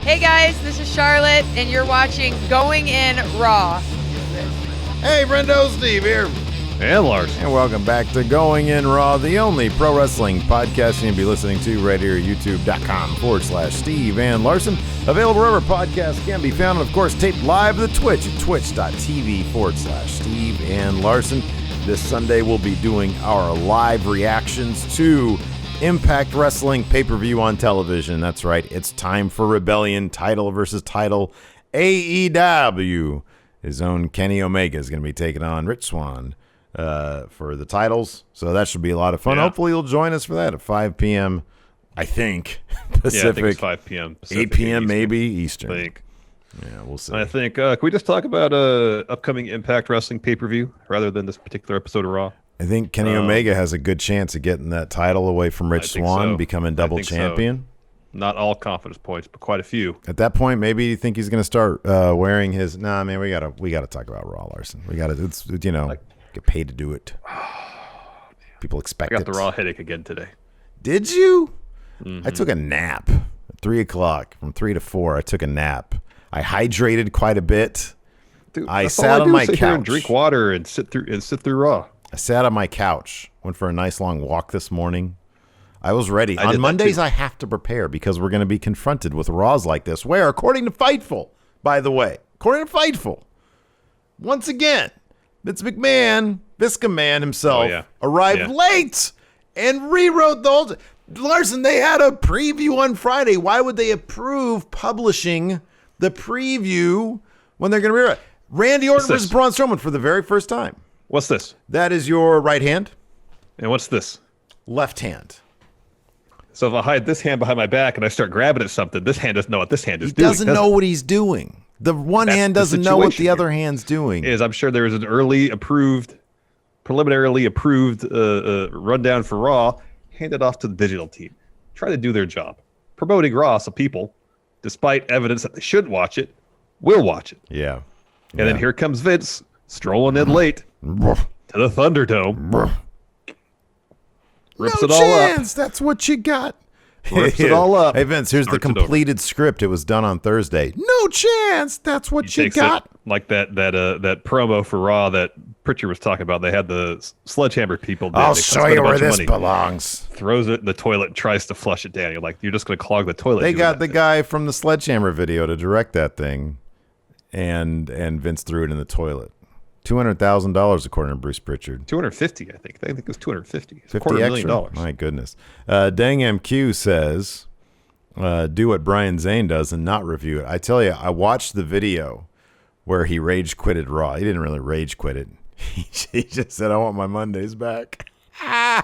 Hey guys, this is Charlotte, and you're watching Going In Raw. Hey, Friendo, Steve here. And Larson. And welcome back to Going In Raw, the only pro wrestling podcast you can be listening to right here at youtube.com/Steve and Larson. Available wherever podcasts can be found. And, of course, taped live at the Twitch at twitch.tv/Steve and Larson. This Sunday, we'll be doing our live reactions to Impact Wrestling pay-per-view on television. That's right. It's time for Rebellion, title versus title. AEW. His own Kenny Omega is going to be taking on Rich Swann for the titles. So that should be a lot of fun. Yeah. Hopefully you'll join us for that at 5 p.m., I think, Pacific. Yeah, I think it's 5 p.m. Pacific, 8 p.m. maybe Eastern. I think. Yeah, we'll see. I think, can we just talk about upcoming Impact Wrestling pay-per-view rather than this particular episode of Raw? I think Kenny Omega has a good chance of getting that title away from Rich Swann, becoming double champion. So. Not all confidence points, but quite a few. At that point, maybe you think he's going to start wearing his. Nah, man, we gotta talk about Raw, Larson. We gotta, get paid to do it. People expect it. I got the Raw headache again today. Did you? Mm-hmm. I took a nap at 3:00 from 3 to 4. I took a nap. I hydrated quite a bit. Dude, I sat on my couch and drink water and sit through Raw. I sat on my couch, went for a nice long walk this morning. I was ready. On Mondays, I have to prepare because we're going to be confronted with Raws like this, where, according to Fightful, by the way, once again, Vince McMahon, Visca Man himself, arrived late and rewrote the whole... Larson, they had a preview on Friday. Why would they approve publishing the preview when they're going to rewrite? Randy Orton versus Braun Strowman for the very first time. What's this? That is your right hand. And what's this? Left hand. So if I hide this hand behind my back and I start grabbing at something, this hand doesn't know what this hand is doing. He doesn't know what he's doing. The one hand doesn't know what the other hand's doing. I'm sure there is an preliminarily approved rundown for Raw, handed off to the digital team. Try to do their job. Promoting Raw so people, despite evidence that they shouldn't watch it, will watch it. Yeah. And then here comes Vince, strolling in late to the Thunderdome. Rips it all up. That's what you got. Rips it all up. Hey, Vince, here's the completed script. It was done on Thursday. No chance. That's what you got. Like that promo for Raw that Pritchard was talking about. They had the sledgehammer people. I'll show you where this belongs. Throws it in the toilet and tries to flush it down. You're like, you're just going to clog the toilet. They got the guy from the sledgehammer video to direct that thing, and Vince threw it in the toilet. $200,000 according to Bruce Pritchard. 250, I think. I think it was 250. It's $50 extra. My goodness. Dang MQ says, do what Brian Zane does and not review it. I tell you, I watched the video where he rage quitted Raw. He didn't really rage quit it. He just said, I want my Mondays back. And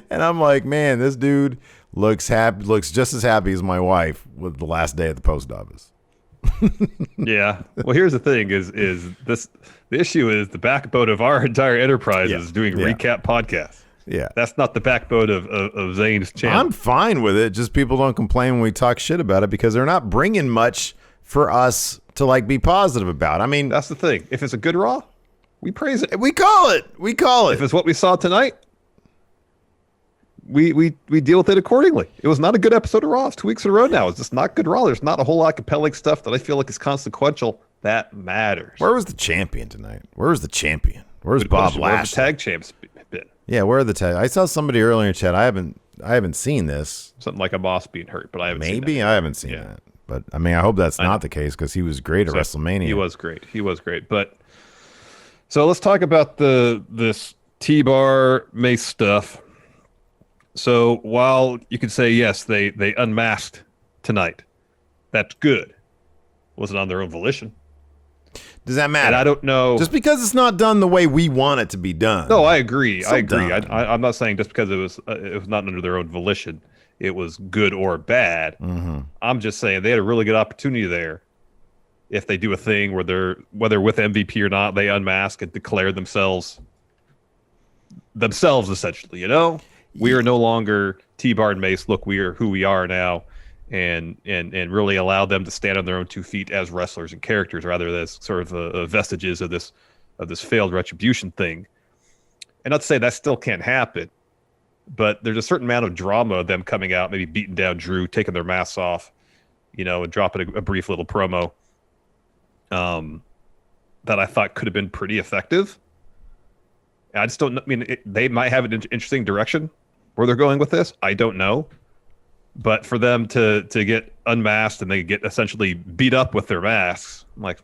I'm like, man, this dude looks just as happy as my wife with the last day at the post office. Yeah. Well, here's the thing: is this the issue? Is the backbone of our entire enterprise is doing recap podcasts. Yeah, that's not the backbone of Zane's channel. I'm fine with it. Just people don't complain when we talk shit about it because they're not bringing much for us to be positive about. I mean, that's the thing. If it's a good Raw, we praise it. We call it. If it's what we saw tonight, we deal with it accordingly. It was not a good episode of Raw. It's 2 weeks in a row now. It's just not good Raw. There's not a whole lot of compelling stuff that I feel like is consequential that matters. Where was the champion tonight? Where's Bob Lashley? Where the tag champs been? Yeah, where are the tag? I saw somebody earlier in chat. I haven't seen this. Something like a boss being hurt, but I haven't seen that. I haven't seen that. But I mean, I hope that's not the case because he was great at WrestleMania. He was great. But so let's talk about this T-Bar Mace stuff. So while you could say, yes, they unmasked tonight, that's good. Was it on their own volition? Does that matter? And I don't know. Just because it's not done the way we want it to be done. No, I agree. I'm not saying just because it was not under their own volition, it was good or bad. Mm-hmm. I'm just saying they had a really good opportunity there. If they do a thing where whether with MVP or not, they unmask and declare themselves essentially, We are no longer T-Bar and Mace. Look, we are who we are now, and really allow them to stand on their own 2 feet as wrestlers and characters, rather than sort of vestiges of this failed retribution thing. And not to say that still can't happen, but there's a certain amount of drama of them coming out, maybe beating down Drew, taking their masks off, and dropping a brief little promo that I thought could have been pretty effective. I just don't. I mean, they might have an interesting direction where they're going with this. I don't know, but for them to get unmasked and they get essentially beat up with their masks, I'm like,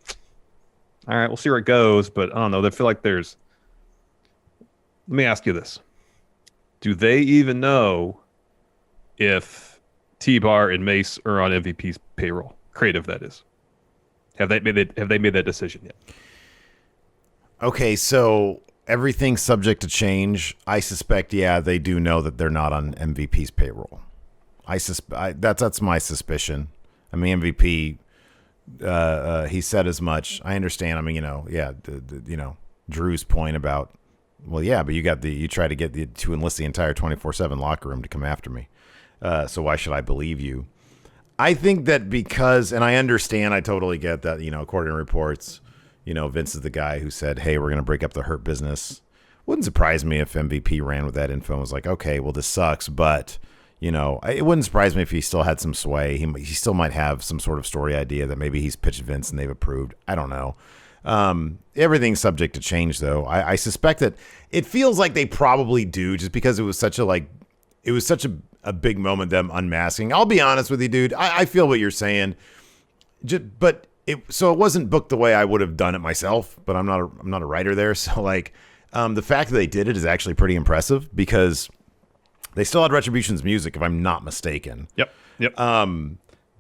all right, we'll see where it goes. But I don't know. They feel like there's. Let me ask you this: do they even know if T-Bar and Mace are on MVP's payroll? Creative, that is. Have they made that decision yet? Okay, so everything's subject to change. I suspect, yeah, they do know that they're not on MVP's payroll. That's my suspicion. I mean, MVP, he said as much. I understand. I mean, Drew's point about, well, yeah, but you try to get to enlist the entire 24/7 locker room to come after me. So why should I believe you? I think that because, and I understand, I totally get that, according to reports, Vince is the guy who said, hey, we're going to break up the Hurt Business. Wouldn't surprise me if MVP ran with that info and was like, okay, well, this sucks, but, it wouldn't surprise me if he still had some sway. He still might have some sort of story idea that maybe he's pitched Vince and they've approved. I don't know. Everything's subject to change, though. I suspect that it feels like they probably do, just because it was such a big moment, them unmasking. I'll be honest with you, dude. I feel what you're saying, but it wasn't booked the way I would have done it myself. But I'm not a writer there, so the fact that they did it is actually pretty impressive because they still had Retribution's music, if I'm not mistaken. Yep.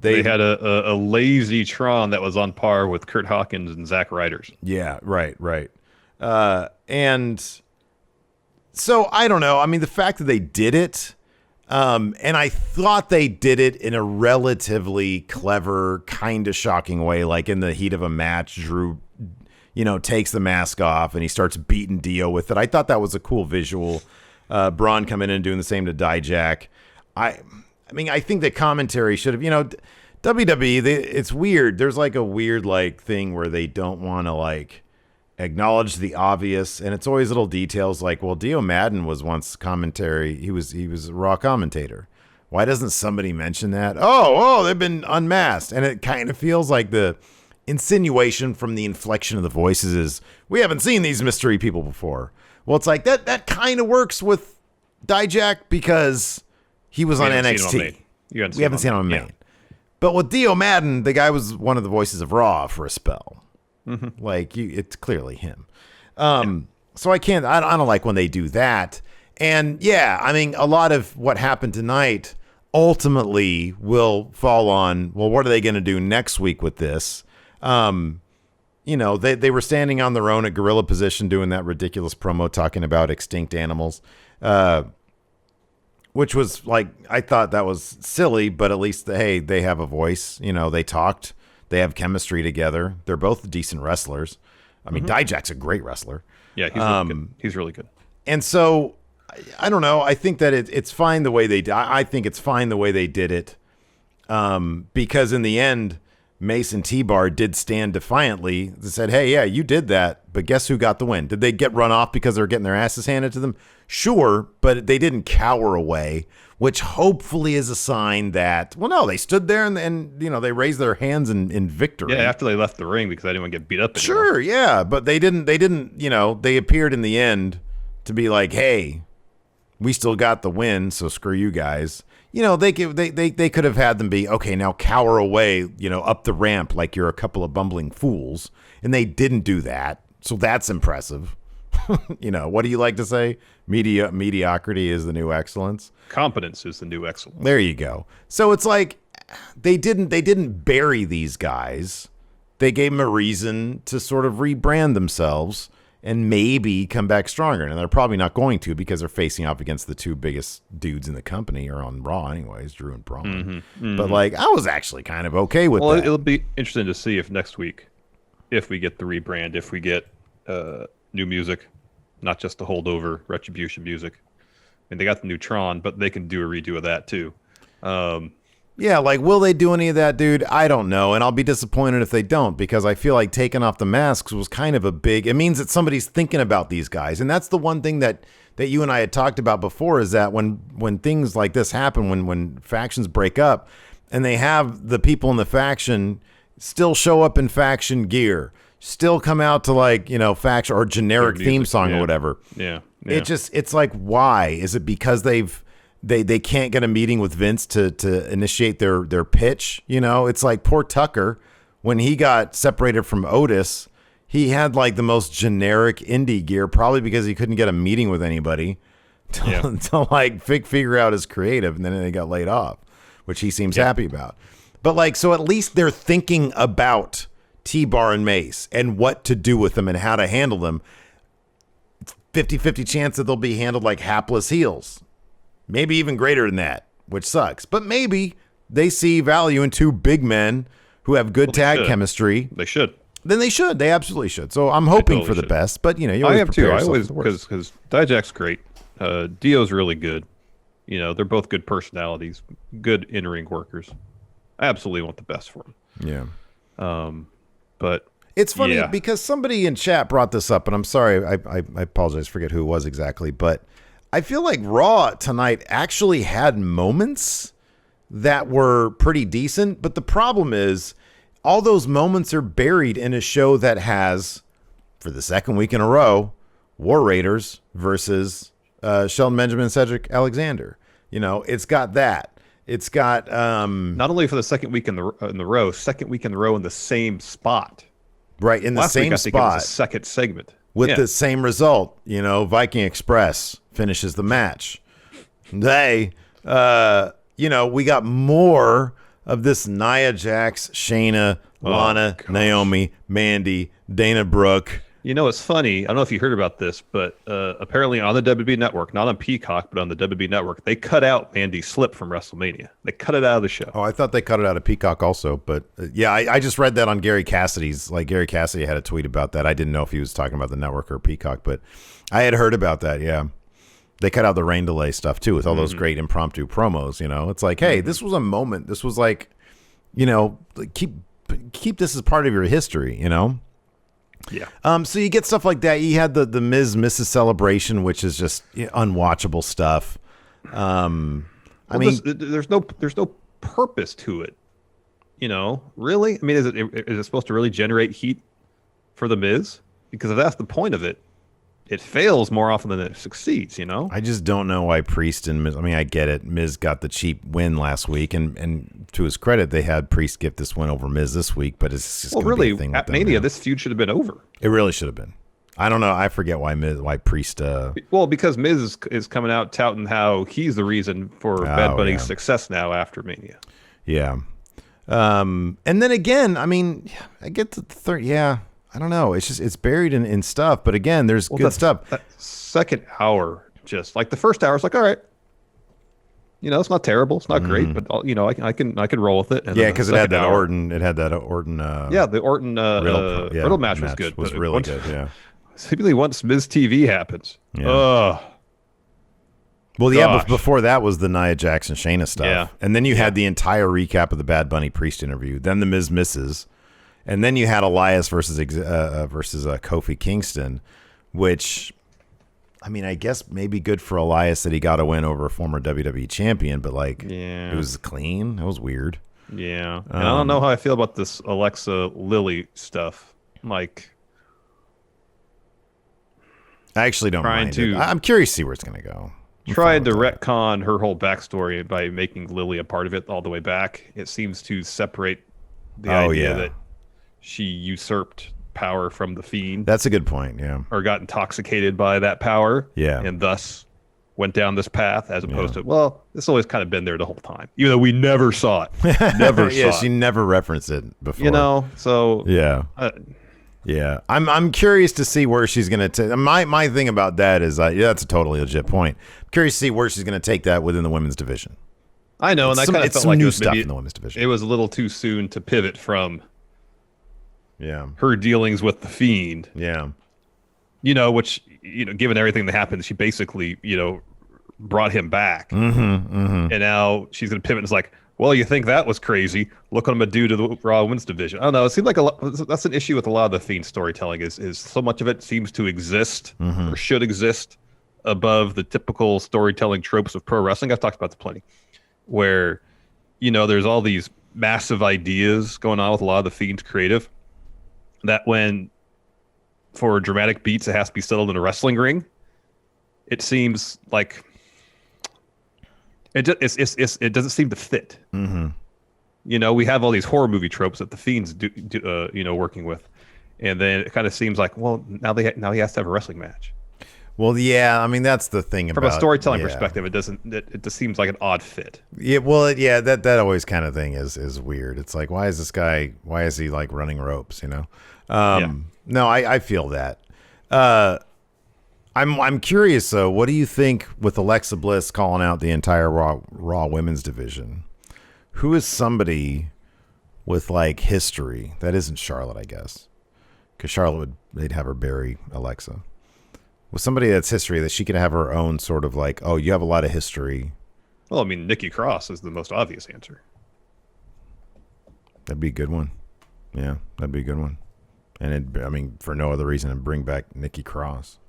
They had a lazy Tron that was on par with Kurt Hawkins and Zack Ryder's. Yeah, right. And so I don't know. I mean, the fact that they did it. And I thought they did it in a relatively clever, kind of shocking way. Like in the heat of a match, Drew, takes the mask off and he starts beating Dio with it. I thought that was a cool visual. Braun coming in and doing the same to Dijak. I think the commentary should have, WWE, it's weird. There's like a weird thing where they don't want to acknowledge the obvious, and it's always little details like, well, Dio Madden was once commentary. He was a Raw commentator. Why doesn't somebody mention that? Oh, they've been unmasked. And it kind of feels like the insinuation from the inflection of the voices is, we haven't seen these mystery people before. Well, it's like that kind of works with Dijak because he was on NXT. We haven't seen him on Main. But with Dio Madden, the guy was one of the voices of Raw for a spell. Mm-hmm. It's clearly him. So I don't like when they do that. And yeah, I mean, a lot of what happened tonight ultimately will fall on, well, what are they going to do next week with this? They were standing on their own at gorilla position doing that ridiculous promo talking about extinct animals, which was I thought that was silly, but at least, hey, they have a voice. They talked. They have chemistry together. They're both decent wrestlers. I mean, Dijak's a great wrestler. Yeah, he's really good. He's really good. And so, I don't know. I think that it's fine the way they. I think it's fine the way they did it, because in the end, Mace and T-Bar did stand defiantly. They said, "Hey, yeah, you did that, but guess who got the win? Did they get run off because they're getting their asses handed to them? Sure, but they didn't cower away." Which hopefully is a sign that, well, no, they stood there and they raised their hands in victory. Yeah, after they left the ring because they didn't want to get beat up anymore. Sure, yeah, but they didn't, they appeared in the end to be like, hey, we still got the win, so screw you guys. They could have had them be, okay, now cower away, up the ramp like you're a couple of bumbling fools. And they didn't do that, so that's impressive. What do you like to say? Mediocrity is the new excellence. Competence is the new excellence. There you go. So it's like they didn't bury these guys. They gave them a reason to sort of rebrand themselves and maybe come back stronger. And they're probably not going to because they're facing off against the two biggest dudes in the company, or on Raw anyways, Drew and Braun. Mm-hmm, mm-hmm. But I was actually kind of okay with that. Well, it'll be interesting to see if next week, if we get the rebrand, if we get new music, not just the holdover Retribution music. I mean, they got the new Tron, but they can do a redo of that too. Yeah, will they do any of that, dude? I don't know, and I'll be disappointed if they don't, because I feel like taking off the masks was kind of it means that somebody's thinking about these guys, and that's the one thing that you and I had talked about before, is that when things like this happen, when factions break up, and they have the people in the faction still show up in faction gear, still come out to like, faction or generic theme song or whatever. Yeah. It's like, why? Is it because they can't get a meeting with Vince to initiate their pitch? It's like poor Tucker, when he got separated from Otis, he had like the most generic indie gear, probably because he couldn't get a meeting with anybody to like figure out his creative, and then they got laid off, which he seems happy about. But like, so at least they're thinking about T-Bar and Mace and what to do with them and how to handle them. 50-50 chance that they'll be handled like hapless heels. Maybe even greater than that, which sucks. But maybe they see value in two big men who have good tag chemistry. They should. Then they should. They absolutely should. So I'm hoping for the best. But, you always I am too. prepare I yourself always, for the worst. because Dijak's great. Dio's really good. They're both good personalities, good in-ring workers. I absolutely want the best for them. Yeah. But it's funny because somebody in chat brought this up, and I'm sorry, I apologize, forget who it was exactly, but I feel like Raw tonight actually had moments that were pretty decent, but the problem is all those moments are buried in a show that has, for the second week in a row, War Raiders versus Shelton Benjamin and Cedric Alexander. It's got that. It's got not only for the second week in the row, second week in the row in the same spot. Right, in the Last same week, I think spot. it was a second segment. With the same result. Viking Express finishes the match. We got more of this Nia Jax, Shayna, Lana, Naomi, Mandy, Dana Brooke. It's funny. I don't know if you heard about this, but apparently on the WWE Network, not on Peacock, but on the WWE Network, they cut out Mandy's slip from WrestleMania. They cut it out of the show. Oh, I thought they cut it out of Peacock also. But I just read that on Gary Cassidy's. Like Gary Cassidy had a tweet about that. I didn't know if he was talking about the network or Peacock, but I had heard about that. Yeah. They cut out the rain delay stuff too with all those great impromptu promos. It's like, hey, this was a moment. This was like, keep this as part of your history, Yeah. So you get stuff like that. You had the Miz Mrs. Celebration, which is just unwatchable stuff. There's no purpose to it. Really? I mean, is it supposed to really generate heat for the Miz? Because if that's the point of it, it fails more often than it succeeds. I just don't know why Priest and Miz. I mean, I get it. Miz got the cheap win last week, and to his credit, they had Priest get this win over Miz this week. But it's just really be a thing at with them Mania. now. This feud should have been over. It really should have been. I don't know. I forget why Priest. Well, because Miz is coming out touting how he's the reason for Bad Bunny's success now after Mania. Yeah. And then again, I mean, I get to the third. Yeah. I don't know. It's just it's buried in stuff. But again, there's good stuff. That second hour, just like the first hour, it's like, all right, it's not terrible, it's not great, but I can roll with it. And because it had that Orton. It had that Orton. The Orton Riddle match was good. Was really good. Yeah. Simply once Miz TV happens. Yeah. Well, before that was the Nia Jackson Shayna stuff, and then you had the entire recap of the Bad Bunny Priest interview. Then the Miz misses. And then you had Elias versus Kofi Kingston, which, I mean, I guess maybe good for Elias that he got a win over a former WWE champion, but it was clean. It was weird. Yeah. And I don't know how I feel about this Alexa Lily stuff. Like, I actually don't mind it. I'm curious to see where it's going to go. Tried to retcon her whole backstory by making Lily a part of it all the way back. It seems to separate the idea that she usurped power from the Fiend. That's a good point, yeah. Or got intoxicated by that power. Yeah. And thus went down this path as opposed to, well, it's always kind of been there the whole time. Even though we never saw it. Never saw it. She never referenced it before. So. Yeah. Yeah. I'm curious to see where she's going to take. My thing about that is, that's a totally legit point. I'm curious to see where she's going to take that within the women's division. I know, and I kind of felt like new stuff in the women's division. It was a little too soon to pivot from her dealings with the Fiend. Yeah. Which, given everything that happened, she basically, brought him back. And now she's going to pivot and it's like, well, you think that was crazy. Look what I'm going to do to the Raw Women's Division. I don't know. It seems like that's an issue with a lot of the Fiend storytelling is so much of it seems to exist or should exist above the typical storytelling tropes of pro wrestling. I've talked about this plenty, where there's all these massive ideas going on with a lot of the Fiend's creative that when for dramatic beats it has to be settled in a wrestling ring, it seems like it doesn't seem to fit. Mm-hmm. We have all these horror movie tropes that the Fiend's do working with, and then it kind of seems like, well, now he has to have a wrestling match. Well, yeah, I mean that's the thing From about a storytelling perspective, it just seems like an odd fit. Yeah, well, yeah, that always kind of thing is weird. It's like, why is he like running ropes? No, I feel that. I'm curious though. What do you think with Alexa Bliss calling out the entire Raw women's division? Who is somebody with like history that isn't Charlotte? I guess because Charlotte they'd have her bury Alexa. With somebody that's history that she could have her own sort of like, oh, you have a lot of history. Well, I mean, Nikki Cross is the most obvious answer. That'd be a good one. Yeah, that'd be a good one. And for no other reason than bring back Nikki Cross.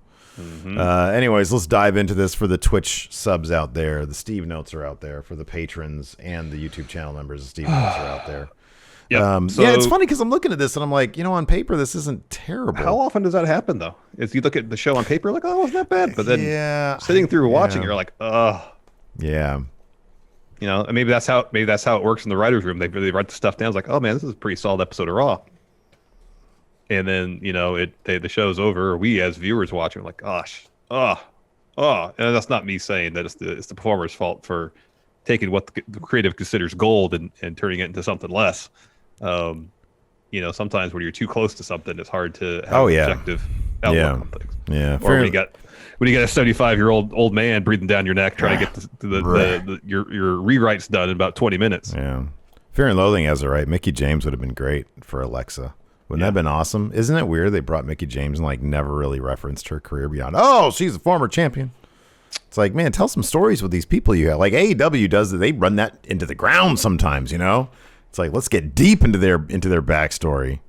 Mm-hmm. Anyways, let's dive into this for the Twitch subs out there. The Steve notes are out there for the patrons and the YouTube channel members. The Steve notes are out there. Yep. Yeah, it's funny because I'm looking at this and I'm like, on paper, this isn't terrible. How often does that happen, though? Is you look at the show on paper, like, oh, it wasn't that bad. But then sitting through watching, you're like, ugh. Yeah. And maybe that's how it works in the writer's room. They write the stuff down. It's like, oh, man, this is a pretty solid episode of Raw. And then, the show's over, or we as viewers watching, like, gosh, and that's not me saying that it's the performer's fault for taking what the creative considers gold and turning it into something less. Sometimes when you're too close to something, it's hard to have an objective outlook on things. Yeah. Or when you got a 75-year-old old man breathing down your neck trying to get your rewrites done in about 20 minutes. Yeah. Fear and Loathing has it right. Mickey James would have been great for Alexa. Wouldn't that have been awesome? Isn't it weird they brought Mickey James and never really referenced her career beyond, oh, she's a former champion? It's like, man, tell some stories with these people you have. Like AEW does that. They run that into the ground sometimes, It's like, let's get deep into their backstory.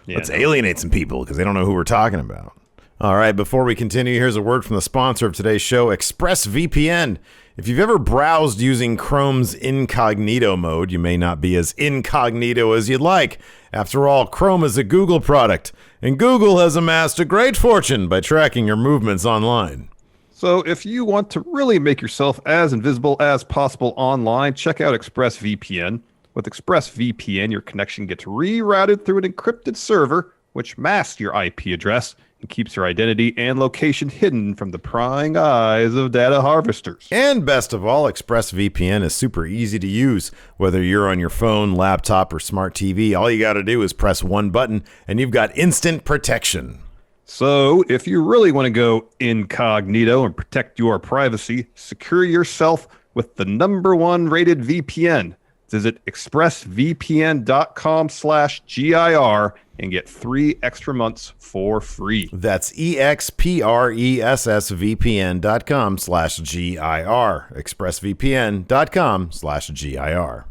Let's alienate some people because they don't know who we're talking about. All right, before we continue, here's a word from the sponsor of today's show, ExpressVPN. If you've ever browsed using Chrome's incognito mode, you may not be as incognito as you'd like. After all, Chrome is a Google product, and Google has amassed a great fortune by tracking your movements online. So if you want to really make yourself as invisible as possible online, check out ExpressVPN. With ExpressVPN, your connection gets rerouted through an encrypted server, which masks your IP address and keeps your identity and location hidden from the prying eyes of data harvesters. And best of all, ExpressVPN is super easy to use. Whether you're on your phone, laptop, or smart TV, all you got to do is press one button, and you've got instant protection. So if you really want to go incognito and protect your privacy, secure yourself with the #1 rated VPN. Visit expressvpn.com/GIR and get 3 extra months for free. That's expressvpn.com/GIR. expressvpn.com/GIR.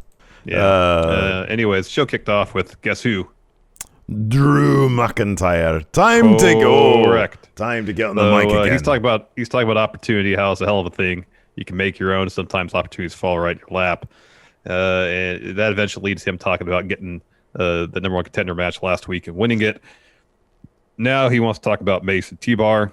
Yeah. Anyways, show kicked off with guess who? Drew McIntyre. Time to go. Correct. Time to get on the mic again. He's talking about opportunity, how it's a hell of a thing. You can make your own. Sometimes opportunities fall right in your lap. And that eventually leads to him talking about getting the #1 contender match last week and winning it. Now he wants to talk about Mace and T-Bar.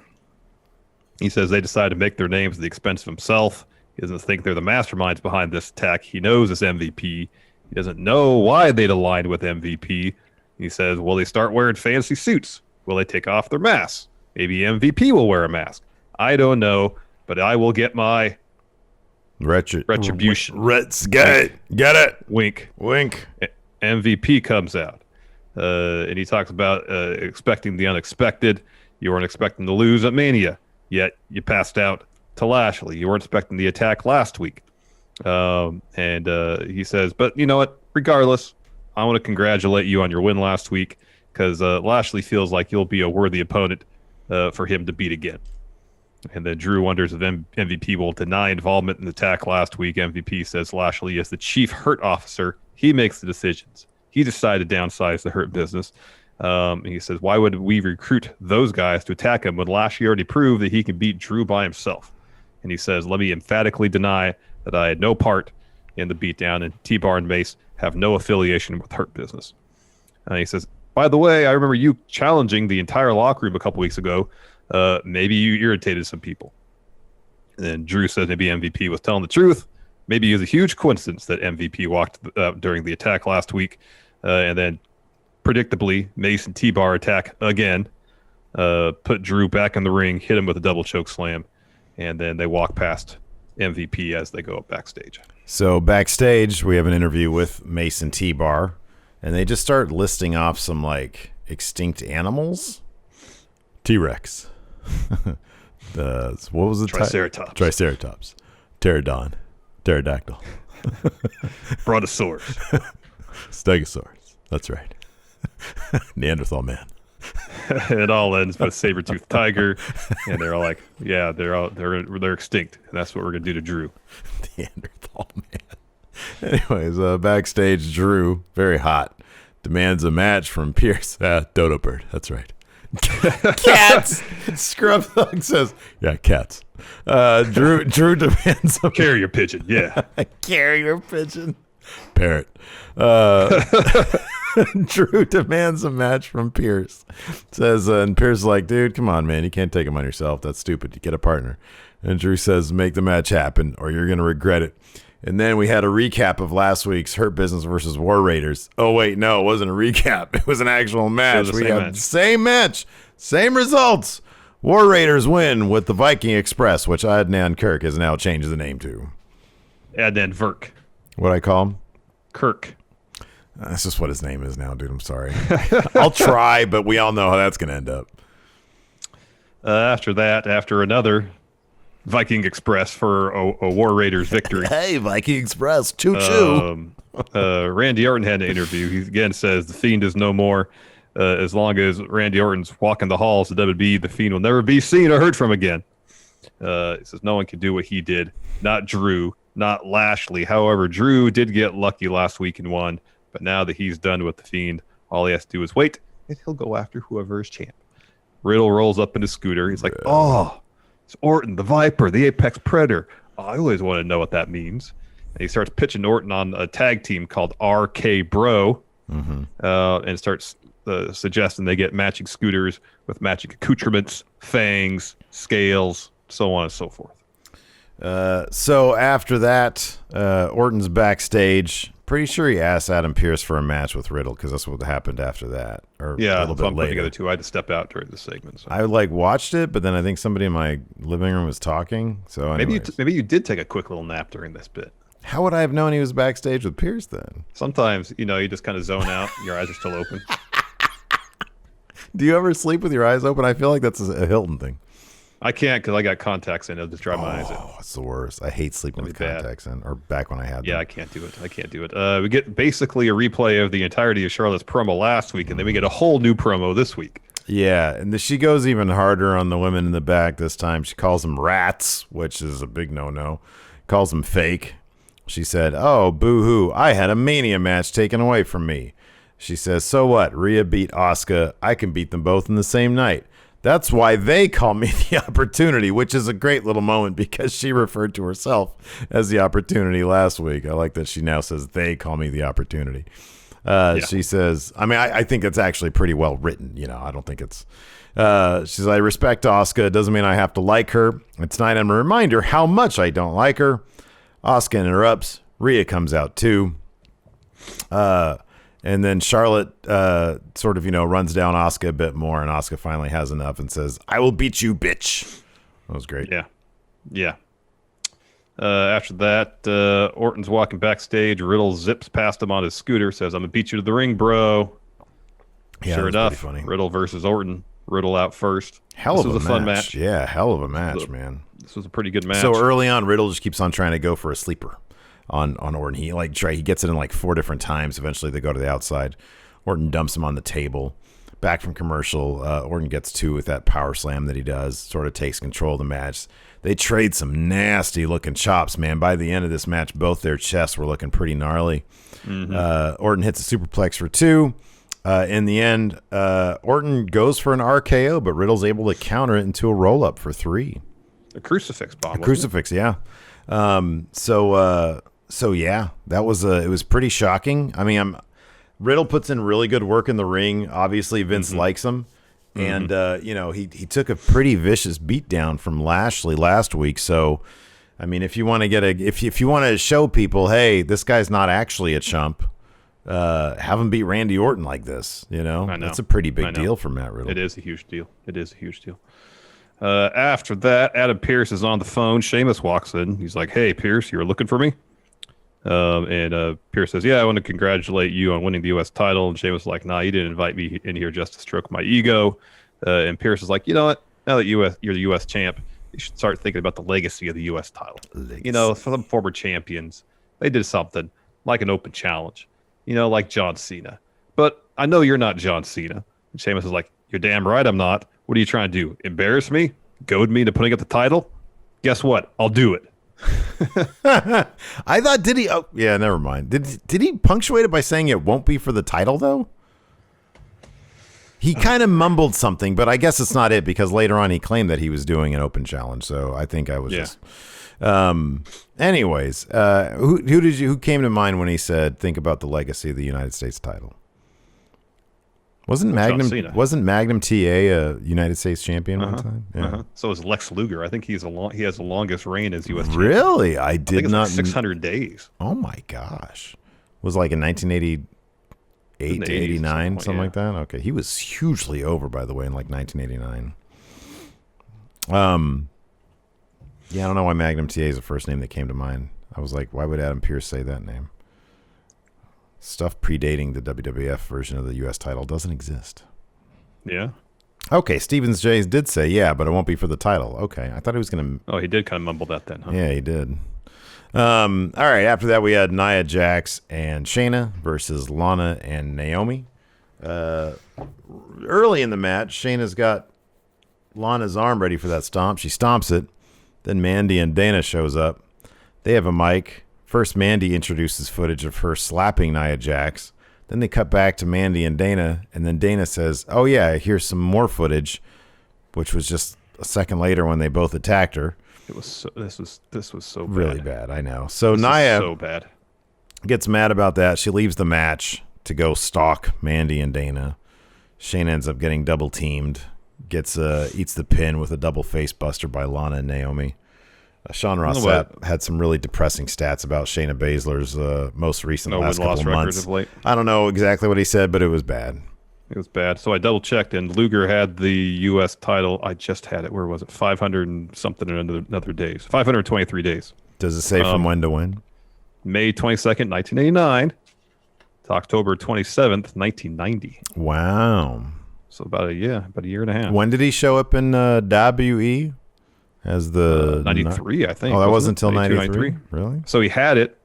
He says they decided to make their names at the expense of himself. He doesn't think they're the masterminds behind this attack. He knows it's MVP. He doesn't know why they'd aligned with MVP. He says, will they start wearing fancy suits? Will they take off their masks? Maybe MVP will wear a mask. I don't know, but I will get my retribution. Get it. Wink. MVP comes out. And he talks about expecting the unexpected. You weren't expecting to lose at Mania, yet you passed out to Lashley. You weren't expecting the attack last week. And he says, but you know what? Regardless, I want to congratulate you on your win last week because Lashley feels like you'll be a worthy opponent for him to beat again. And then Drew wonders if MVP will deny involvement in the attack last week. MVP says Lashley is the chief hurt officer. He makes the decisions. He decided to downsize the hurt business. And he says, why would we recruit those guys to attack him when Lashley already proved that he can beat Drew by himself? And he says, let me emphatically deny that I had no part in the beatdown, and T-Bar and Mace have no affiliation with Hurt Business. And he says, by the way, I remember you challenging the entire locker room a couple weeks ago. Maybe you irritated some people. And then Drew says maybe MVP was telling the truth. Maybe it was a huge coincidence that MVP walked during the attack last week. And then, predictably, Mace and T-Bar attack again. Put Drew back in the ring, hit him with a double choke slam. And then they walk past MVP as they go up backstage. So backstage, we have an interview with Mace and T-Bar. And they just start listing off some, like, extinct animals. T-Rex. What was the Triceratops. Triceratops. Pterodon. Pterodactyl. Brontosaurus. Stegosaurus. That's right. Neanderthal man. It all ends with saber-toothed tiger, and they're all like, "Yeah, they're extinct, and that's what we're gonna do to Drew." Neanderthal man. Anyways, backstage, Drew, very hot, demands a match from Pierce. Dodo bird. That's right. Cats. Scrub Thug says, "Yeah, cats." Drew demands a Carrier pigeon, yeah. Carrier pigeon. Parrot. Drew demands a match from Pierce. Says, and Pierce is like, dude, come on, man. You can't take him on yourself. That's stupid. You get a partner. And Drew says, make the match happen or you're going to regret it. And then we had a recap of last week's Hurt Business versus War Raiders. Oh, wait, no, it wasn't a recap. It was an actual match. We had the same match, same results. War Raiders win with the Viking Express, which Adnan Kirk has now changed the name to. Adnan Virk. What I call him? Kirk. That's just what his name is now, dude. I'm sorry. I'll try, but we all know how that's going to end up. After that, after another Viking Express for a War Raiders victory. Hey, Viking Express, choo-choo. Randy Orton had an interview. He again says the Fiend is no more. As long as Randy Orton's walking the halls of WWE, the Fiend will never be seen or heard from again. He says no one can do what he did. Not Drew, not Lashley. However, Drew did get lucky last week and won. But now that he's done with the Fiend, all he has to do is wait, and he'll go after whoever is champ. Riddle rolls up in his scooter. He's like, oh, it's Orton, the Viper, the Apex Predator. Oh, I always want to know what that means. And he starts pitching Orton on a tag team called RK Bro, and starts suggesting they get matching scooters with matching accoutrements, fangs, scales, so on and so forth. So after that, Orton's backstage. Pretty sure he asked Adam Pearce for a match with Riddle because that's what happened after that. Or yeah, a little bit later. Together too. I had to step out during the segment. So. I watched it, but then I think somebody in my living room was talking. So maybe you did take a quick little nap during this bit. How would I have known he was backstage with Pearce then? Sometimes you just kind of zone out. Your eyes are still open. Do you ever sleep with your eyes open? I feel like that's a Hilton thing. I can't because I got contacts in. It'll just drive my eyes in. Oh, it's the worst. I hate sleeping with contacts in, or back when I had them. Yeah, I can't do it. We get basically a replay of the entirety of Charlotte's promo last week, and then we get a whole new promo this week. Yeah, and she goes even harder on the women in the back this time. She calls them rats, which is a big no-no. Calls them fake. She said, oh, boo-hoo, I had a Mania match taken away from me. She says, so what? Rhea beat Asuka. I can beat them both in the same night. That's why they call me the Opportunity, which is a great little moment because she referred to herself as the Opportunity last week. I like that she now says they call me the Opportunity. She says, I think it's actually pretty well written. I don't think it's... she says, I respect Asuka. It doesn't mean I have to like her. It's not a reminder how much I don't like her. Asuka interrupts. Rhea comes out too. And then Charlotte sort of, runs down Asuka a bit more, and Asuka finally has enough and says, I will beat you, bitch. That was great. Yeah. After that, Orton's walking backstage. Riddle zips past him on his scooter, says, I'm going to beat you to the ring, bro. Yeah, sure enough, Riddle versus Orton. Riddle out first. This was a fun match. Yeah, hell of a match, man. This was a pretty good match. So early on, Riddle just keeps on trying to go for a sleeper on Orton. He gets it in 4 different times. Eventually they go to the outside. Orton dumps him on the table. Back from commercial, Orton gets 2 with that power slam that he does, sort of takes control of the match. They trade some nasty looking chops, man. By the end of this match, both their chests were looking pretty gnarly. Orton hits a superplex for 2. In the end, Orton goes for an RKO, but Riddle's able to counter it into a roll-up for 3. A crucifix bomb. A crucifix, yeah. So So yeah, that was it was pretty shocking. I mean, Riddle puts in really good work in the ring. Obviously, Vince likes him, and he took a pretty vicious beatdown from Lashley last week. So, I mean, if you want to if you want to show people, hey, this guy's not actually a chump, have him beat Randy Orton like this. I know that's a pretty big deal for Matt Riddle. It is a huge deal. After that, Adam Pearce is on the phone. Sheamus walks in. He's like, "Hey, Pearce, you were looking for me?" And Pearce says, "Yeah, I want to congratulate you on winning the U.S. title." And Sheamus is like, "Nah, you didn't invite me in here just to stroke my ego." And Pearce is like, "You know what? Now that you're the U.S. champ, you should start thinking about the legacy of the U.S. title. For some former champions, they did something like an open challenge, like John Cena. But I know you're not John Cena." And Sheamus is like, "You're damn right I'm not. What are you trying to do? Embarrass me? Goad me into putting up the title? Guess what? I'll do it." I thought, did he? Oh, yeah, never mind. Did he punctuate it by saying it won't be for the title though? He kind of mumbled something, but I guess it's not it because later on he claimed that he was doing an open challenge. So I think I was just. Anyways, who came to mind when he said, "Think about the legacy of the United States title"? Wasn't Magnum TA a United States champion one time? Yeah. So is Lex Luger. I think he has the longest reign as U.S. champion. Really? I did not. 600 days. Oh my gosh! Was like in 1988 to 89, something like that. Okay, he was hugely over, by the way, in like 1989. Yeah, I don't know why Magnum TA is the first name that came to mind. I was like, why would Adam Pearce say that name? Stuff predating the WWF version of the U.S. title doesn't exist. Yeah. Okay, Stevens J did say, yeah, but it won't be for the title. Okay, I thought he was going to... Oh, he did kind of mumble that then, huh? Yeah, he did. All right, after that we had Nia Jax and Shayna versus Lana and Naomi. Early in the match, Shayna's got Lana's arm ready for that stomp. She stomps it. Then Mandy and Dana shows up. They have a mic. First, Mandy introduces footage of her slapping Nia Jax. Then they cut back to Mandy and Dana, and then Dana says, "Oh yeah, here's some more footage," which was just a second later when they both attacked her. This was so bad. Really bad, I know. So Nia so bad. Gets mad about that. She leaves the match to go stalk Mandy and Dana. Shayna ends up getting double teamed. Eats the pin with a double face buster by Lana and Naomi. Sean Ross had some really depressing stats about Shayna Baszler's most recent last couple of months. Of late. I don't know exactly what he said, but it was bad. It was bad. So I double checked, and Luger had the U.S. title. I just had it. Where was it? 500 and something in another days. 523 days. Does it say from when to when? May 22nd, 1989 to October 27th, 1990. Wow. So about a year and a half. When did he show up in WE? As the 93, I think. Oh, that wasn't until 93? Really? So he had it,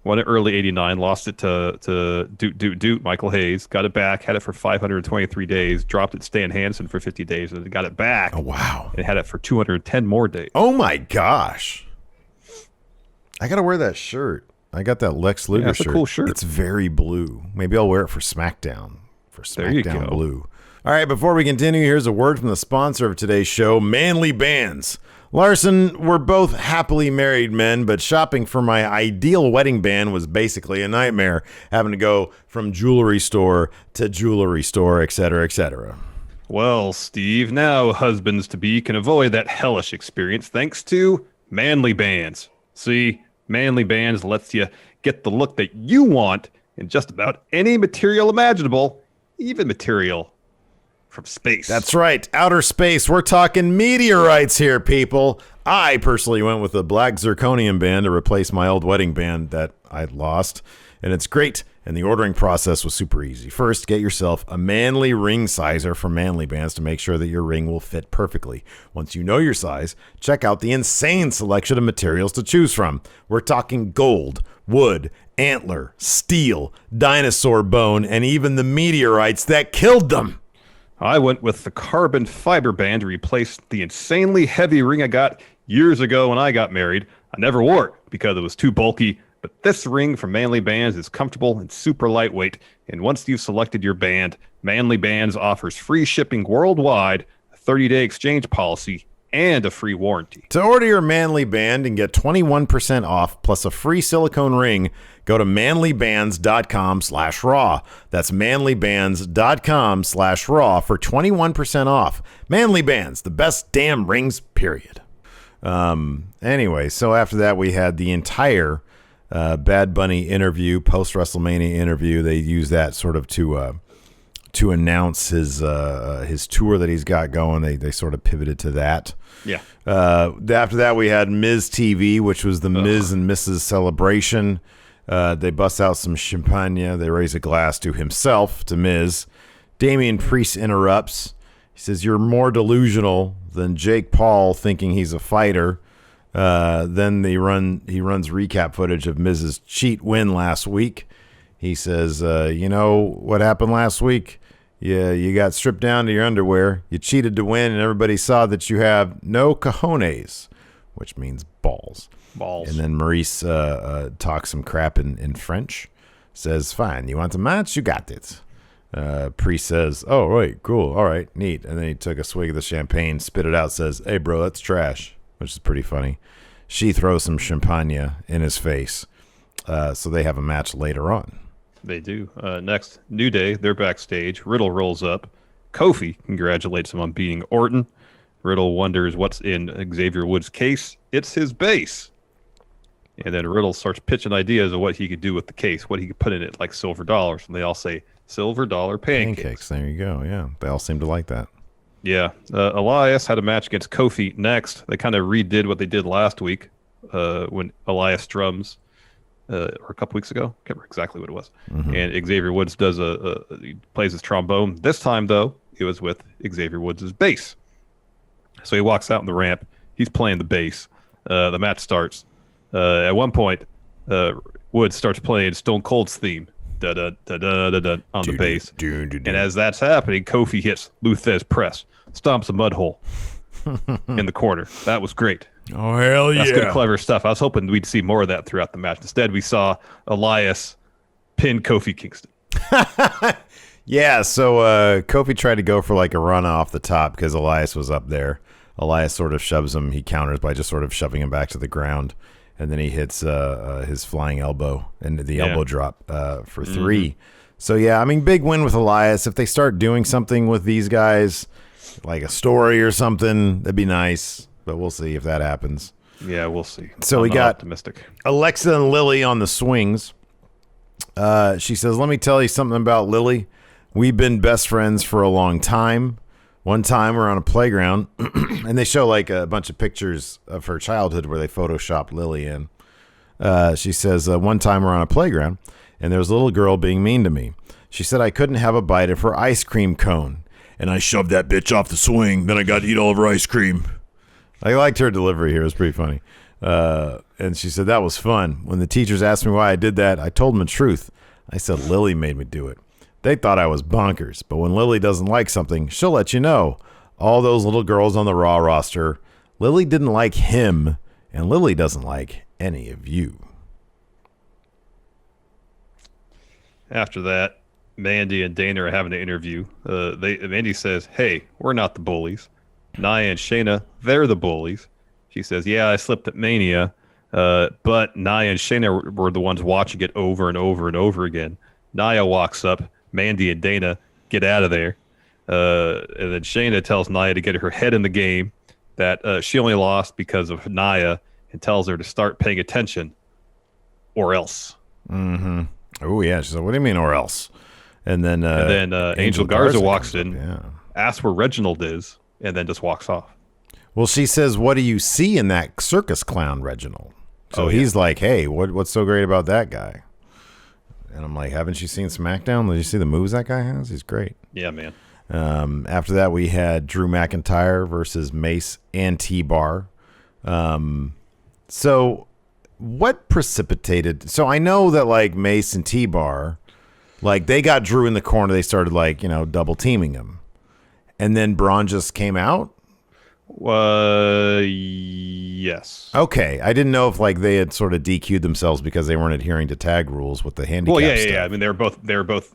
won it early 89, lost it to Doot, Michael Hayes, got it back, had it for 523 days, dropped it to Stan Hansen for 50 days, and then got it back. Oh, wow. And had it for 210 more days. Oh, my gosh. I got to wear that shirt. I got that Lex Luger shirt. It's a cool shirt. It's very blue. Maybe I'll wear it for SmackDown. There you go. Blue. All right, before we continue, here's a word from the sponsor of today's show, Manly Bands. Larson, we're both happily married men, but shopping for my ideal wedding band was basically a nightmare, having to go from jewelry store to jewelry store, et cetera, et cetera. Well, Steve, now husbands-to-be can avoid that hellish experience thanks to Manly Bands. See, Manly Bands lets you get the look that you want in just about any material imaginable, even material from space. That's right. Outer space. We're talking meteorites here, people. I personally went with a black zirconium band to replace my old wedding band that I'd lost. And it's great. And the ordering process was super easy. First, get yourself a manly ring sizer from Manly Bands to make sure that your ring will fit perfectly. Once you know your size, check out the insane selection of materials to choose from. We're talking gold, wood, antler, steel, dinosaur bone, and even the meteorites that killed them. I went with the carbon fiber band to replace the insanely heavy ring I got years ago when I got married. I never wore it because it was too bulky, but this ring from Manly Bands is comfortable and super lightweight. And once you've selected your band, Manly Bands offers free shipping worldwide, a 30-day exchange policy, and a free warranty. To order your Manly Band and get 21% off plus a free silicone ring, go to manlybands.com/raw. That's manlybands.com/raw for 21% off. Manly Bands, the best damn rings, period. Anyway, so after that, we had the entire Bad Bunny interview, post-WrestleMania interview. They used that sort of to announce his tour that he's got going. They sort of pivoted to that. Yeah. After that, we had Miz TV, which was the Miz and Mrs. celebration. They bust out some champagne. They raise a glass to himself, to Miz. Damian Priest interrupts. He says, "You're more delusional than Jake Paul thinking he's a fighter." Then he runs recap footage of Miz's cheat win last week. He says, "You know what happened last week? Yeah, you got stripped down to your underwear. You cheated to win, and everybody saw that you have no cojones," which means balls. Balls. And then Maurice talks some crap in French. Says, "Fine, you want a match? You got it." Priest says, "Oh, right, cool, all right, neat." And then he took a swig of the champagne, spit it out, says, "Hey, bro, that's trash," which is pretty funny. She throws some champagne in his face. So they have a match later on. They do. Next, New Day, they're backstage. Riddle rolls up. Kofi congratulates him on beating Orton. Riddle wonders what's in Xavier Woods' case. It's his base. And then Riddle starts pitching ideas of what he could do with the case, what he could put in it, like silver dollars. And they all say, "Silver dollar pancakes." There you go. Yeah, they all seem to like that. Yeah. Elias had a match against Kofi next. They kind of redid what they did last week when Elias drums, or a couple weeks ago. Can't remember exactly what it was. Mm-hmm. And Xavier Woods does he plays his trombone. This time, though, it was with Xavier Woods' bass. So he walks out on the ramp. He's playing the bass. The match starts. At one point, Woods starts playing Stone Cold's theme. Da-da-da-da-da-da on the bass. And as that's happening, Kofi hits Luthez press, stomps a mud hole in the corner. That was great. Oh, hell yeah. That's good, clever stuff. I was hoping we'd see more of that throughout the match. Instead, we saw Elias pin Kofi Kingston. Yeah, so Kofi tried to go for like a run off the top because Elias was up there. Elias sort of shoves him. He counters by just sort of shoving him back to the ground. And then he hits his flying elbow and the elbow drop for 3. Mm-hmm. So, yeah, I mean, big win with Elias. If they start doing something with these guys, like a story or something, that'd be nice. But we'll see if that happens. Yeah, we'll see. So we got optimistic. Alexa and Lily on the swings. She says, "Let me tell you something about Lily. We've been best friends for a long time. One time we're on a playground," and they show like a bunch of pictures of her childhood where they photoshopped Lily in. She says, "One time we're on a playground, and there was a little girl being mean to me. She said I couldn't have a bite of her ice cream cone, and I shoved that bitch off the swing. Then I got to eat all of her ice cream." I liked her delivery here. It was pretty funny. And she said, "That was fun. When the teachers asked me why I did that, I told them the truth. I said Lily made me do it. They thought I was bonkers, but when Lily doesn't like something, she'll let you know. All those little girls on the Raw roster, Lily didn't like him, and Lily doesn't like any of you." After that, Mandy and Dana are having an interview. Mandy says, "Hey, we're not the bullies. Nia and Shayna, they're the bullies." She says, "Yeah, I slipped at Mania, but Nia and Shayna were the ones watching it over and over and over again." Nia walks up. Mandy and Dana get out of there. And then Shayna tells Nia to get her head in the game, that she only lost because of Nia, and tells her to start paying attention or else. Mm-hmm. Oh, yeah. She said, "What do you mean or else?" And then Angel Garza walks in, asks where Reginald is, and then just walks off. Well, she says, "What do you see in that circus clown, Reginald?" So he's like, "Hey, what's so great about that guy?" And I'm like, "Haven't you seen SmackDown? Did you see the moves that guy has? He's great." Yeah, man. After that, we had Drew McIntyre versus Mace and T-Bar. So what precipitated? So I know that like Mace and T-Bar, like they got Drew in the corner. They started like, double teaming him. And then Braun just came out? Yes. Okay. I didn't know if like they had sort of DQ'd themselves because they weren't adhering to tag rules with the handicap stuff. I mean, they were both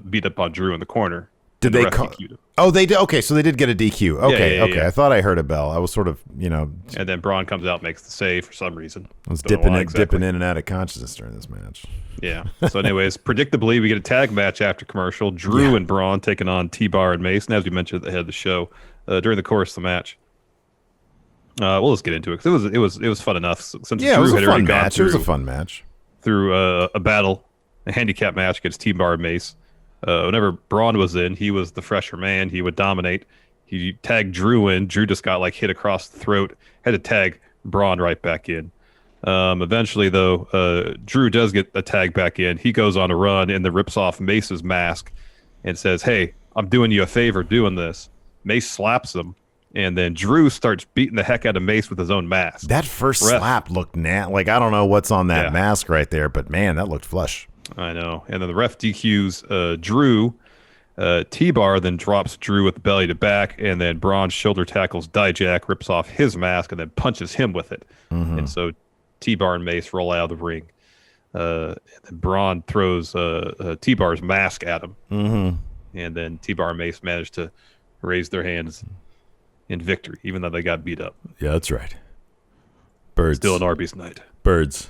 beat up on Drew in the corner. Did they call? Oh, they did. Okay, so they did get a DQ. Okay, okay. Yeah. I thought I heard a bell. I was sort of, And then Braun comes out, makes the save for some reason. I was dipping in and out of consciousness during this match. Yeah. So, anyways, predictably, we get a tag match after commercial. Drew and Braun taking on T-Bar and Mace. And as we mentioned at the head of the show, during the course of the match, we'll just get into it because it was fun enough. Since Drew it was had a already fun gone match. through, It was a fun match. Through a battle, a handicap match against T-Bar and Mace. Whenever Braun was in, he was the fresher man. He would dominate. He tagged Drew in. Drew just got hit across the throat. Had to tag Braun right back in. Eventually, though, Drew does get a tag back in. He goes on a run and then rips off Mace's mask and says, "Hey, I'm doing you a favor doing this." Mace slaps him, and then Drew starts beating the heck out of Mace with his own mask. That first slap looked I don't know what's on that mask right there, but man, that looked flush. I know. And then the ref DQs Drew. T-Bar then drops Drew with the belly to back, and then Braun shoulder tackles Dijak, rips off his mask, and then punches him with it. And so T-Bar and Mace roll out of the ring. And then Braun throws T-Bar's mask at him. And then T-Bar and Mace manage to raise their hands in victory, even though they got beat up. Yeah, that's right. Birds. Still an Arby's night. Birds.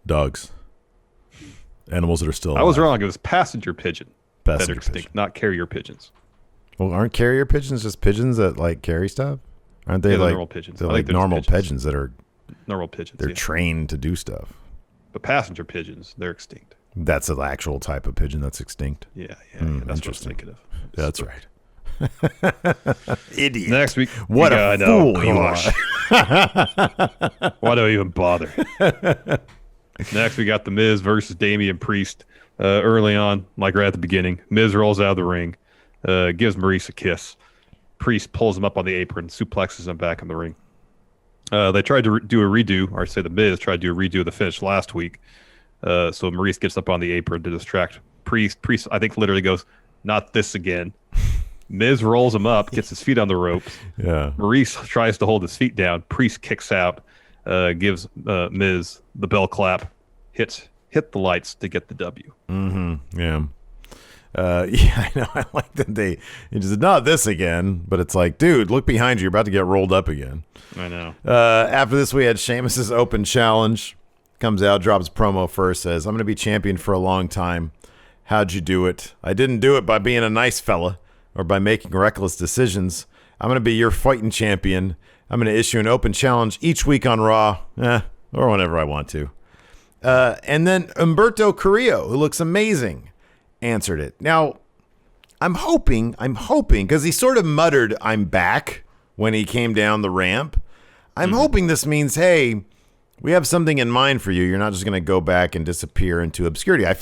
Dogs. Animals that are still alive. I was wrong. It was passenger pigeon. Passenger that are extinct, pigeon. not carrier pigeons. Well, aren't carrier pigeons just pigeons that carry stuff? Aren't they normal pigeons? They're like normal pigeons that are normal pigeons. They're trained to do stuff. But passenger pigeons, they're extinct. That's an actual type of pigeon that's extinct. Yeah, that's interesting. What I was thinking of. That's right. Idiot. Next week, what a fool you are. Why do I even bother? Next, we got The Miz versus Damian Priest. Early on, like right at the beginning, Miz rolls out of the ring, gives Maurice a kiss. Priest pulls him up on the apron, suplexes him back in the ring. They tried to do a redo, or say The Miz tried to do a redo of the finish last week. So Maurice gets up on the apron to distract Priest. Priest, I think, literally goes, "Not this again." Miz rolls him up, gets his feet on the ropes. Yeah. Maurice tries to hold his feet down. Priest kicks out, gives Miz the bell clap, hit the lights to get the W. Yeah. I know. I like that they just not this again, but it's like, dude, look behind you. You're about to get rolled up again. I know. After this, we had Sheamus's open challenge. Comes out, drops promo first, says, "I'm going to be champion for a long time. How'd you do it? I didn't do it by being a nice fella or by making reckless decisions. I'm going to be your fighting champion. I'm going to issue an open challenge each week on Raw, or whenever I want to." And then Humberto Carrillo, who looks amazing, answered it. Now, I'm hoping, because he sort of muttered, "I'm back," when he came down the ramp. I'm hoping this means, hey, we have something in mind for you. You're not just going to go back and disappear into obscurity. I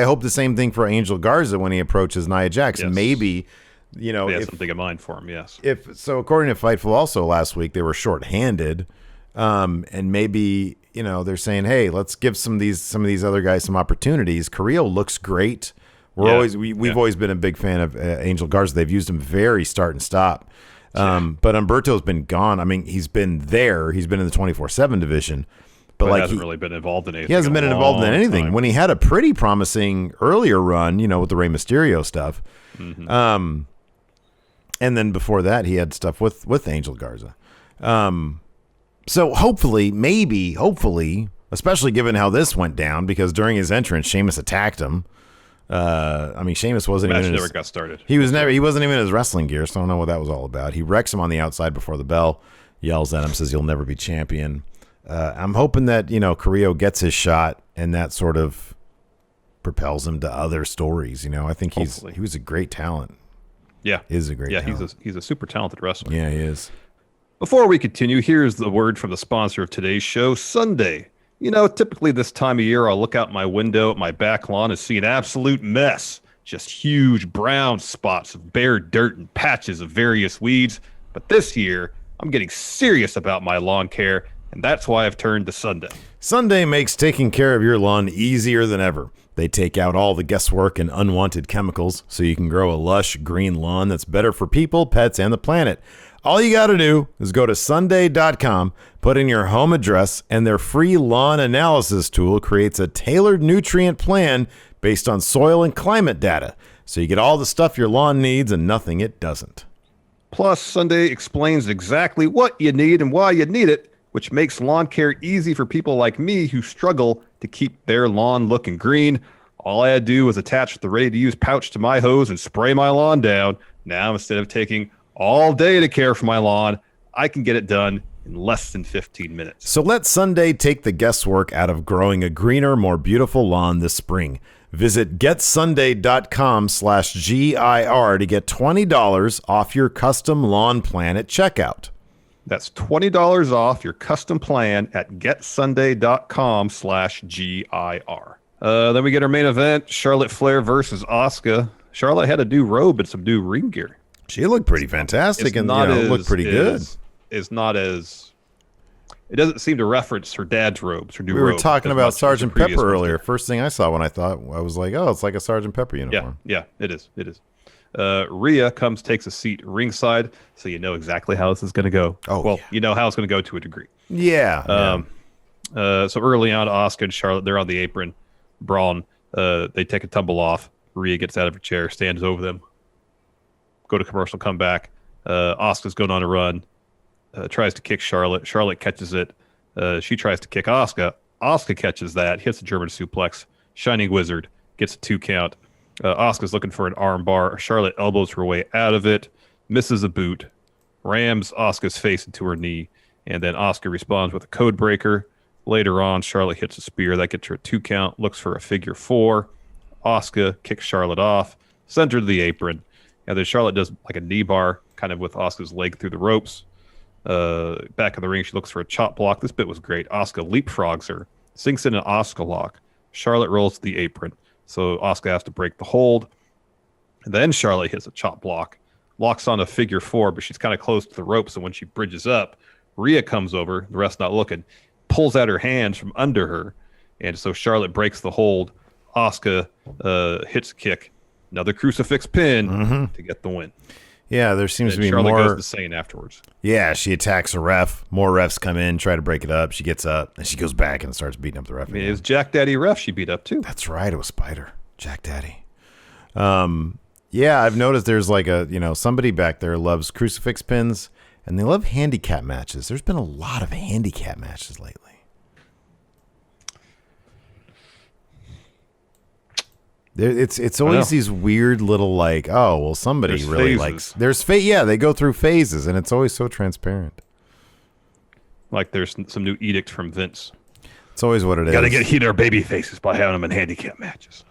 hope the same thing for Angel Garza when he approaches Nia Jax. Yes. Maybe, they have something in mind for him, yes. According to Fightful also last week, they were shorthanded. And maybe, they're saying, hey, let's give some of these other guys some opportunities. Carrillo looks great. We've always been a big fan of Angel Garza. They've used him very start and stop. But Humberto's been gone. I mean, he's been there. He's been in the 24/7 division. But he hasn't really been involved in anything. He hasn't been involved in anything. Time. When he had a pretty promising earlier run, with the Rey Mysterio stuff. And then before that, he had stuff with Angel Garza. So hopefully, especially given how this went down, because during his entrance, Sheamus attacked him. Sheamus wasn't even never got started. He wasn't even in his wrestling gear, so I don't know what that was all about. He wrecks him on the outside before the bell, yells at him, says you'll never be champion. I'm hoping that, Carrillo gets his shot and that sort of propels him to other stories. I think he was a great talent. Yeah. Is a great talent. Yeah, he's a super talented wrestler. Yeah, he is. Before we continue, here's the word from the sponsor of today's show, Sunday. Typically this time of year, I'll look out my window at my back lawn and see an absolute mess. Just huge brown spots of bare dirt and patches of various weeds. But this year, I'm getting serious about my lawn care, and that's why I've turned to Sunday. Sunday makes taking care of your lawn easier than ever. They take out all the guesswork and unwanted chemicals so you can grow a lush green lawn that's better for people, pets, and the planet. All you got to do is go to Sunday.com, put in your home address, and their free lawn analysis tool creates a tailored nutrient plan based on soil and climate data. so you get all the stuff your lawn needs and nothing it doesn't. Plus, Sunday explains exactly what you need and why you need it, which makes lawn care easy for people like me who struggle to keep their lawn looking green. All I had to do was attach the ready-to-use pouch to my hose and spray my lawn down. Now, instead of taking all day to care for my lawn, I can get it done in less than 15 minutes. So let Sunday take the guesswork out of growing a greener, more beautiful lawn this spring. Visit getsunday.com/GIR to get $20 off your custom lawn plan at checkout. That's $20 off your custom plan at getsunday.com/GIR. Then we get our main event, Charlotte Flair versus Asuka. Charlotte had a new robe and some new ring gear. She looked pretty fantastic and looked pretty good. It's not as... It doesn't seem to reference her dad's robes, her new We robe. were talking about Sergeant Pepper earlier. Did. First thing I saw when I was like, oh, it's like a Sergeant Pepper uniform. Yeah, it is. Rhea takes a seat ringside, so you know exactly how this is going to go. Oh, well, yeah. You know how it's going to go to a degree. Yeah. So early on, Asuka and Charlotte, they're on the apron. Braun, they take a tumble off. Rhea gets out of her chair, stands over them. Go to commercial, come back. Asuka's going on a run. Tries to kick Charlotte. Charlotte catches it. She tries to kick Asuka. Asuka catches that, hits a German suplex. Shining Wizard gets a 2 count. Asuka's looking for an arm bar. Charlotte elbows her way out of it, misses a boot, rams Asuka's face into her knee, and then Asuka responds with a code breaker. Later on, Charlotte hits a spear. That gets her a 2 count, looks for a figure 4. Asuka kicks Charlotte off, sends her to the apron, and then Charlotte does like a knee bar, kind of with Asuka's leg through the ropes. Back in the ring, she looks for a chop block. This bit was great. Asuka leapfrogs her, sinks in an Asuka lock. Charlotte rolls to the apron, so Asuka has to break the hold. And then Charlotte hits a chop block, locks on a figure 4, but she's kind of close to the ropes, and when she bridges up, Rhea comes over, the rest not looking, pulls out her hands from under her, and so Charlotte breaks the hold. Asuka hits a kick, another crucifix pin to get the win. Yeah, there seems to be Charlotte more. goes insane afterwards. Yeah, she attacks a ref. More refs come in, try to break it up. She gets up, and she goes back and starts beating up the ref. I mean, it was Jack Daddy Ref she beat up too. That's right. It was Spider. Jack Daddy. Yeah, I've noticed there's like somebody back there loves crucifix pins, and they love handicap matches. There's been a lot of handicap matches lately. It's always these weird little like, oh, well, somebody there's really phases. likes. They go through phases, and it's always so transparent. Like there's some new edict from Vince. It's always what it is. Got to get heat our baby faces by having them in handicap matches.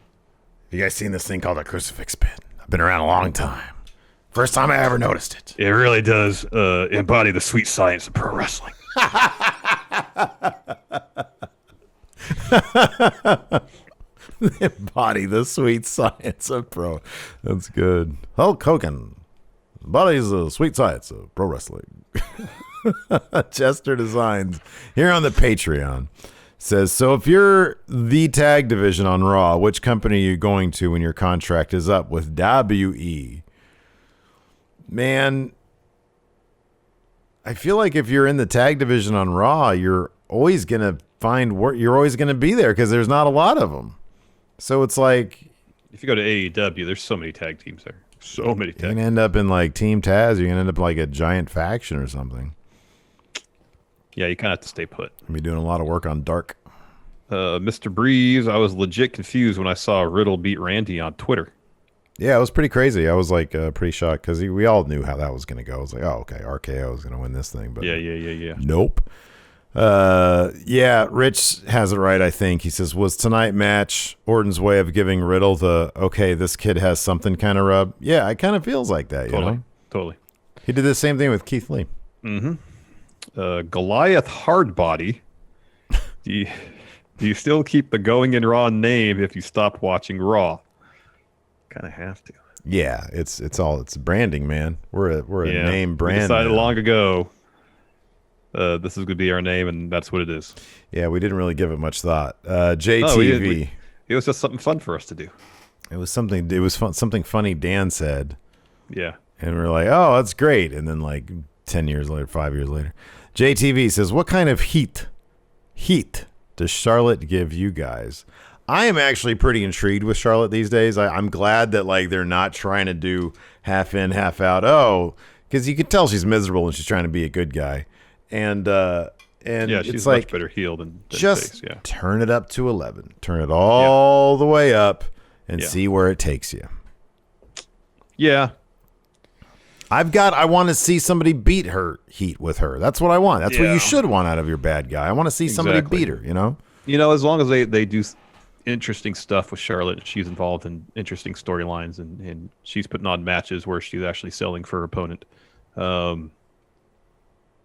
You guys seen this thing called a crucifix pin? I've been around a long time. First time I ever noticed it. It really does embody the sweet science of pro wrestling. Embody the sweet science of pro. That's good. Hulk Hogan embodies the sweet science of pro wrestling. Chester Designs here on the Patreon says, so if you're the tag division on Raw, which company are you going to when your contract is up with WE? Man, I feel like if you're in the tag division on Raw, you're always going to find work. You're always going to be there because there's not a lot of them. So it's like, if you go to AEW, there's so many tag teams there. So many tag you're going to end up in like Team Taz. You're going to end up like a giant faction or something. Yeah, you kind of have to stay put. I'll be doing a lot of work on Dark. Mr. Breeze, I was legit confused when I saw Riddle beat Randy on Twitter. Yeah, it was pretty crazy. I was like pretty shocked because we all knew how that was going to go. I was like, oh, okay, RKO is going to win this thing. But Yeah. Nope. Yeah, Rich has it right, I think. He says, was tonight match Orton's way of giving Riddle the, okay, this kid has something kind of rub? Yeah, it kind of feels like that, you know? Totally. He did the same thing with Keith Lee. Mm-hmm. Goliath Hardbody. Do you still keep the Going in Raw name if you stopped watching Raw? Kind of have to. Yeah, it's branding, man. We're a name brand. We decided now. long ago this is going to be our name, and that's what it is. Yeah, we didn't really give it much thought. JTV. It was just something fun for us to do. It was something. It was something funny Dan said. Yeah. And we're like, oh, that's great. And then like 10 years later, 5 years later, JTV says, what kind of heat does Charlotte give you guys? I am actually pretty intrigued with Charlotte these days. I'm glad that like they're not trying to do half in, half out. Oh, because you can tell she's miserable and she's trying to be a good guy. And yeah, she's it's much like better heel than just face. Yeah, turn it up to 11. Turn it all the way up and see where it takes you. Yeah. I want to see somebody beat her heat with her. That's what I want. That's what you should want out of your bad guy. I want to see somebody beat her, you know? You know, as long as they do interesting stuff with Charlotte, she's involved in interesting storylines and she's putting on matches where she's actually selling for her opponent, then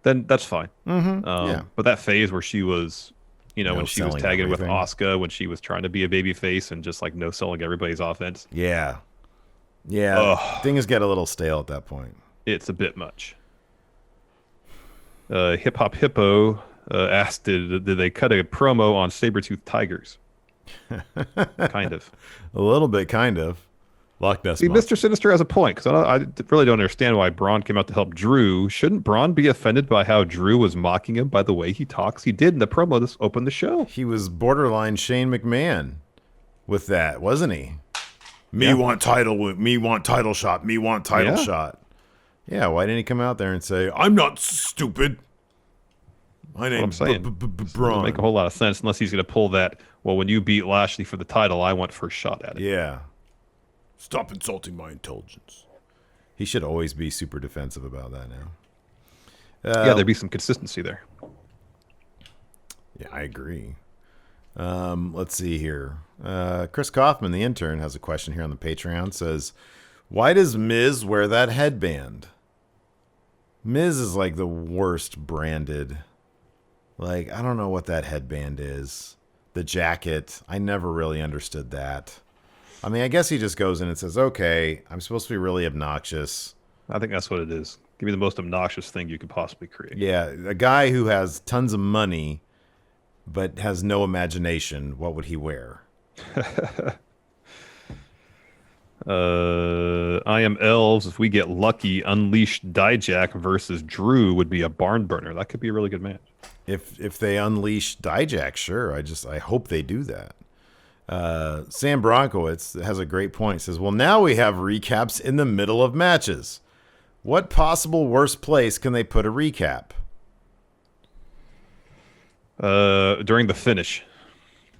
that's fine. But that phase where she was, when she was tagging with Asuka, when she was trying to be a baby face and just like no selling everybody's offense. Yeah. Things get a little stale at that point. It's a bit much. Hip Hop Hippo asked, did they cut a promo on Saber-Tooth Tigers? Kind of. A little bit, kind of. Loch Ness See, Mr. Sinister has a point, because I really don't understand why Braun came out to help Drew. Shouldn't Braun be offended by how Drew was mocking him by the way he talks? He did in the promo this opened the show. He was borderline Shane McMahon with that, wasn't he? Me want title shot. Me want title shot. Yeah, why didn't he come out there and say, I'm not stupid. My name's Braun. Doesn't make a whole lot of sense unless he's going to pull that, well, when you beat Lashley for the title, I want first shot at it. Yeah. Stop insulting my intelligence. He should always be super defensive about that now. There'd be some consistency there. Yeah, I agree. Let's see here. Chris Kaufman, the intern, has a question here on the Patreon. Says, why does Miz wear that headband? Miz is like the worst branded. Like, I don't know what that headband is. The jacket, I never really understood that. I mean, I guess he just goes in and says, okay, I'm supposed to be really obnoxious. I think that's what it is. Give me the most obnoxious thing you could possibly create. Yeah, a guy who has tons of money but has no imagination, what would he wear? I am Elves. If we get lucky, Unleashed Dijak versus Drew would be a barn burner. That could be a really good match. If they unleash Dijak, sure. I hope they do that. Sam Bronkowitz has a great point. He says, well, now we have recaps in the middle of matches. What possible worse place can they put a recap? During the finish.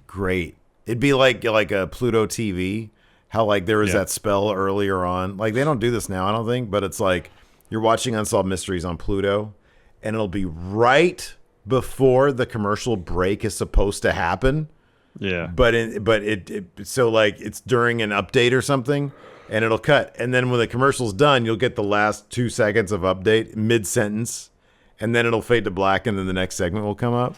Great. It'd be like a Pluto TV. How like there was that spell earlier on. Like they don't do this now, I don't think, but it's like you're watching Unsolved Mysteries on Pluto, and it'll be right before the commercial break is supposed to happen. Yeah. But so like it's during an update or something, and it'll cut. And then when the commercial's done, you'll get the last 2 seconds of update mid-sentence, and then it'll fade to black, and then the next segment will come up.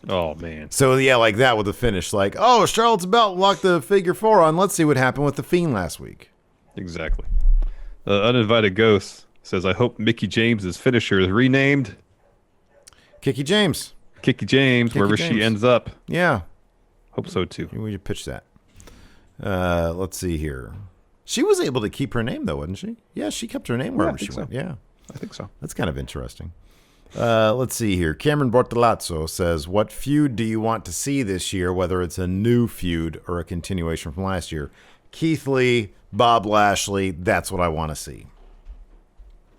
Oh, man. So, yeah, like that with the finish. Like, oh, Charlotte's about to lock the figure 4 on. Let's see what happened with The Fiend last week. Exactly. Uninvited Ghost says, I hope Mickie James' finisher is renamed Kickie James. Kickie James, wherever she ends up. Yeah. Hope so, too. We should pitch that. Let's see here. She was able to keep her name, though, wasn't she? Yeah, she kept her name wherever she went. Yeah. I think so. That's kind of interesting. Let's see here. Cameron Bortolazzo says, what feud do you want to see this year, whether it's a new feud or a continuation from last year? Keith Lee, Bob Lashley, that's what I want to see.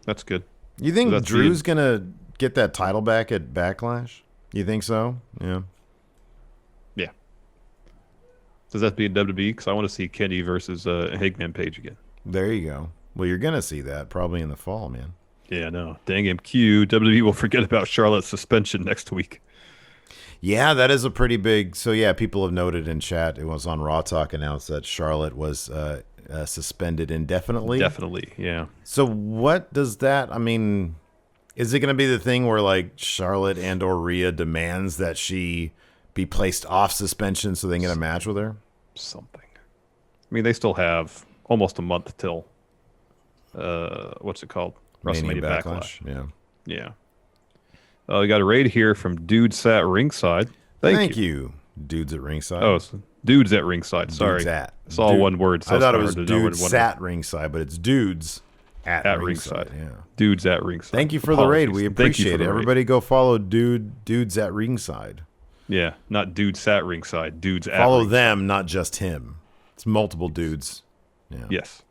That's good. You think Drew's going to get that title back at Backlash? You think so? Yeah. Yeah. Does that have to be in WWE? Because I want to see Kenny versus Hangman Page again. There you go. Well, you're going to see that probably in the fall, man. Yeah, no. Dang MQ. WWE will forget about Charlotte's suspension next week. Yeah, that is a pretty big... So, yeah, people have noted in chat, it was on Raw Talk announced that Charlotte was suspended indefinitely. Definitely, yeah. So what does that... I mean, is it going to be the thing where, like, Charlotte and or Rhea demands that she be placed off suspension so they can get a match with her? Something. I mean, they still have almost a month till... what's it called? WrestleMania Backlash. Yeah. We got a raid here from Dudes at Ringside. Thank you. Dudes at Ringside. Oh, Dudes at Ringside. Sorry. It's all one word. So I thought it was Dudes at Ringside, but it's Dudes at Ringside. Yeah. Dudes at Ringside. Thank you for the raid. We appreciate it. Everybody go follow Dudes at Ringside. Yeah, not dude sat ringside, dudes at Follow ringside. them, not just him. It's multiple dudes. Yeah. Yes.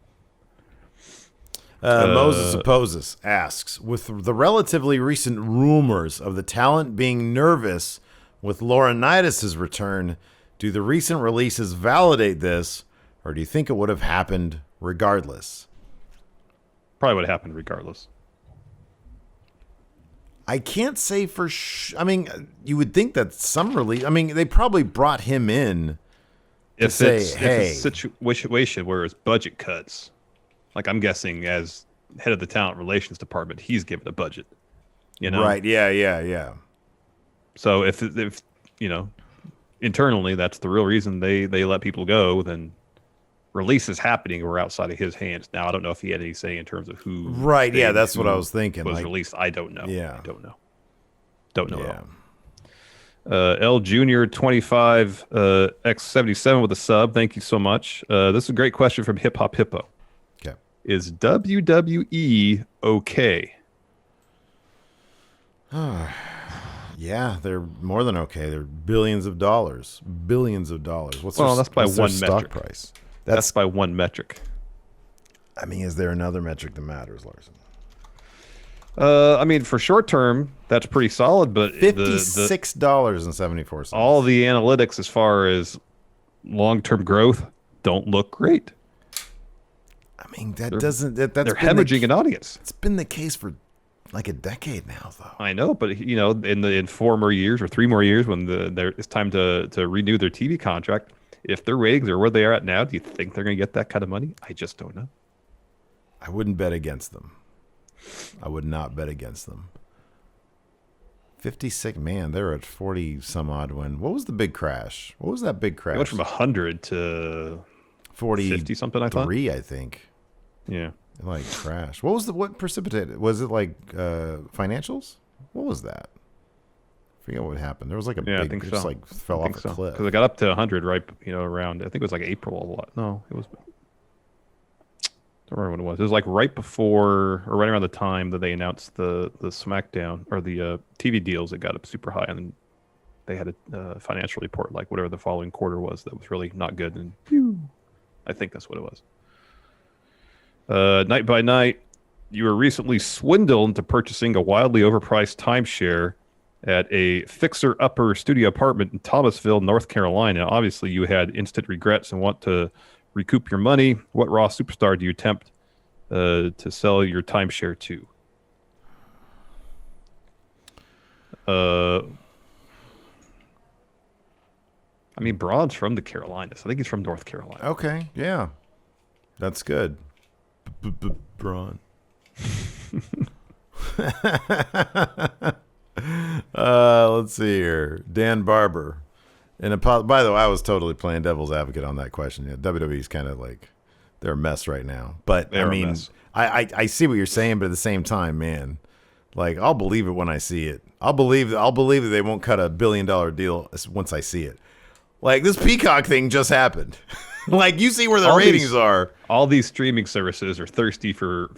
Moses Opposes asks, with the relatively recent rumors of the talent being nervous with Laurinaitis' return, do the recent releases validate this, or do you think it would have happened regardless? Probably would have happened regardless. I can't say for sure. I mean, you would think that some release. I mean, they probably brought him in to If say, it's "Hey, a situation where it's budget cuts, like I'm guessing as head of the talent relations department, he's given a budget. You know, right? Yeah. So if you know, internally that's the real reason they let people go, then releases happening were outside of his hands. Now I don't know if he had any say in terms of who. Right? Yeah, that's what I was thinking. Was like, released. I don't know. Yeah, I don't know. Don't know. Yeah. At all. L Junior 25 X77 with a sub. Thank you so much. This is a great question from Hip Hop Hippo. Okay. Is WWE okay? Yeah, they're more than okay. They're billions of dollars. What's That's by what's their one stock metric. price? That's by one metric. I mean, is there another metric that matters, Larson? I mean, for short term, that's pretty solid. But $56.74. all the analytics as far as long term growth don't look great. I mean, that's they're been hemorrhaging an audience. It's been the case for like a decade now, though. I know, but you know, in 4 more years or 3 more years, when it's time to renew their TV contract, if their ratings are where they are at now, do you think they're going to get that kind of money? I just don't know. I wouldn't bet against them. I would not bet against them. 56, man, they're at 40 some odd when. What was the big crash? What was that big crash? It went from 100 to 50 something, I thought. 3, I think. Yeah. It like crashed. What precipitated? Was it like financials? What was that? I forget what happened. There was like a big, I think it so. just like fell off a cliff. Because it got up to 100 right, around, I think it was like April a lot. No, it was, I don't remember when it was. It was like right before or right around the time that they announced the SmackDown or the TV deals that got up super high, and then they had a financial report like whatever the following quarter was that was really not good, and I think that's what it was. Night by Night, you were recently swindled into purchasing a wildly overpriced timeshare at a fixer-upper studio apartment in Thomasville, North Carolina. Obviously, you had instant regrets and want to recoup your money. What Raw superstar do you attempt to sell your timeshare to? I mean, Braun's from the Carolinas. I think he's from North Carolina. Okay, yeah. That's good. Braun. Let's see here. Dan Barber. And by the way, I was totally playing devil's advocate on that question. Yeah, WWE's kind of like they're a mess right now. But They're I mean, I see what you're saying, but at the same time, man, like I'll believe it when I see it. I'll believe that they won't cut $1 billion deal once I see it. Like this Peacock thing just happened. Like you see where the ratings are. All these streaming services are thirsty for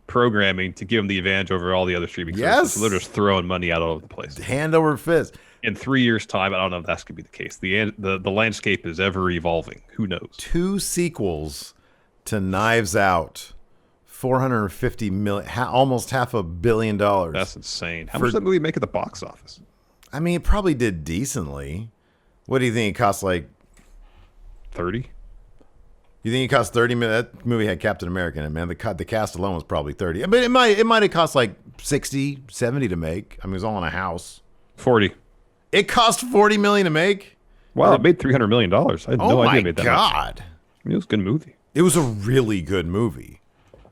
programming to give them the advantage over all the other streaming services. So they're just throwing money out all over the place. Hand over fist. In 3 years' time, I don't know if that's going to be the case. The landscape is ever evolving. Who knows? 2 sequels to Knives Out, $450 million, almost $500 million. That's insane. How much did that movie make at the box office? I mean, it probably did decently. What do you think it cost? Like 30? You think it cost $30 million? That movie had Captain America in it, man. The cast alone was probably 30. But it might have cost like 60, 70 to make. I mean, it was all in a house. 40. It cost $40 million to make. Wow, it made $300 million. I had no idea it made that much. Oh my God! I mean, it was a good movie. It was a really good movie.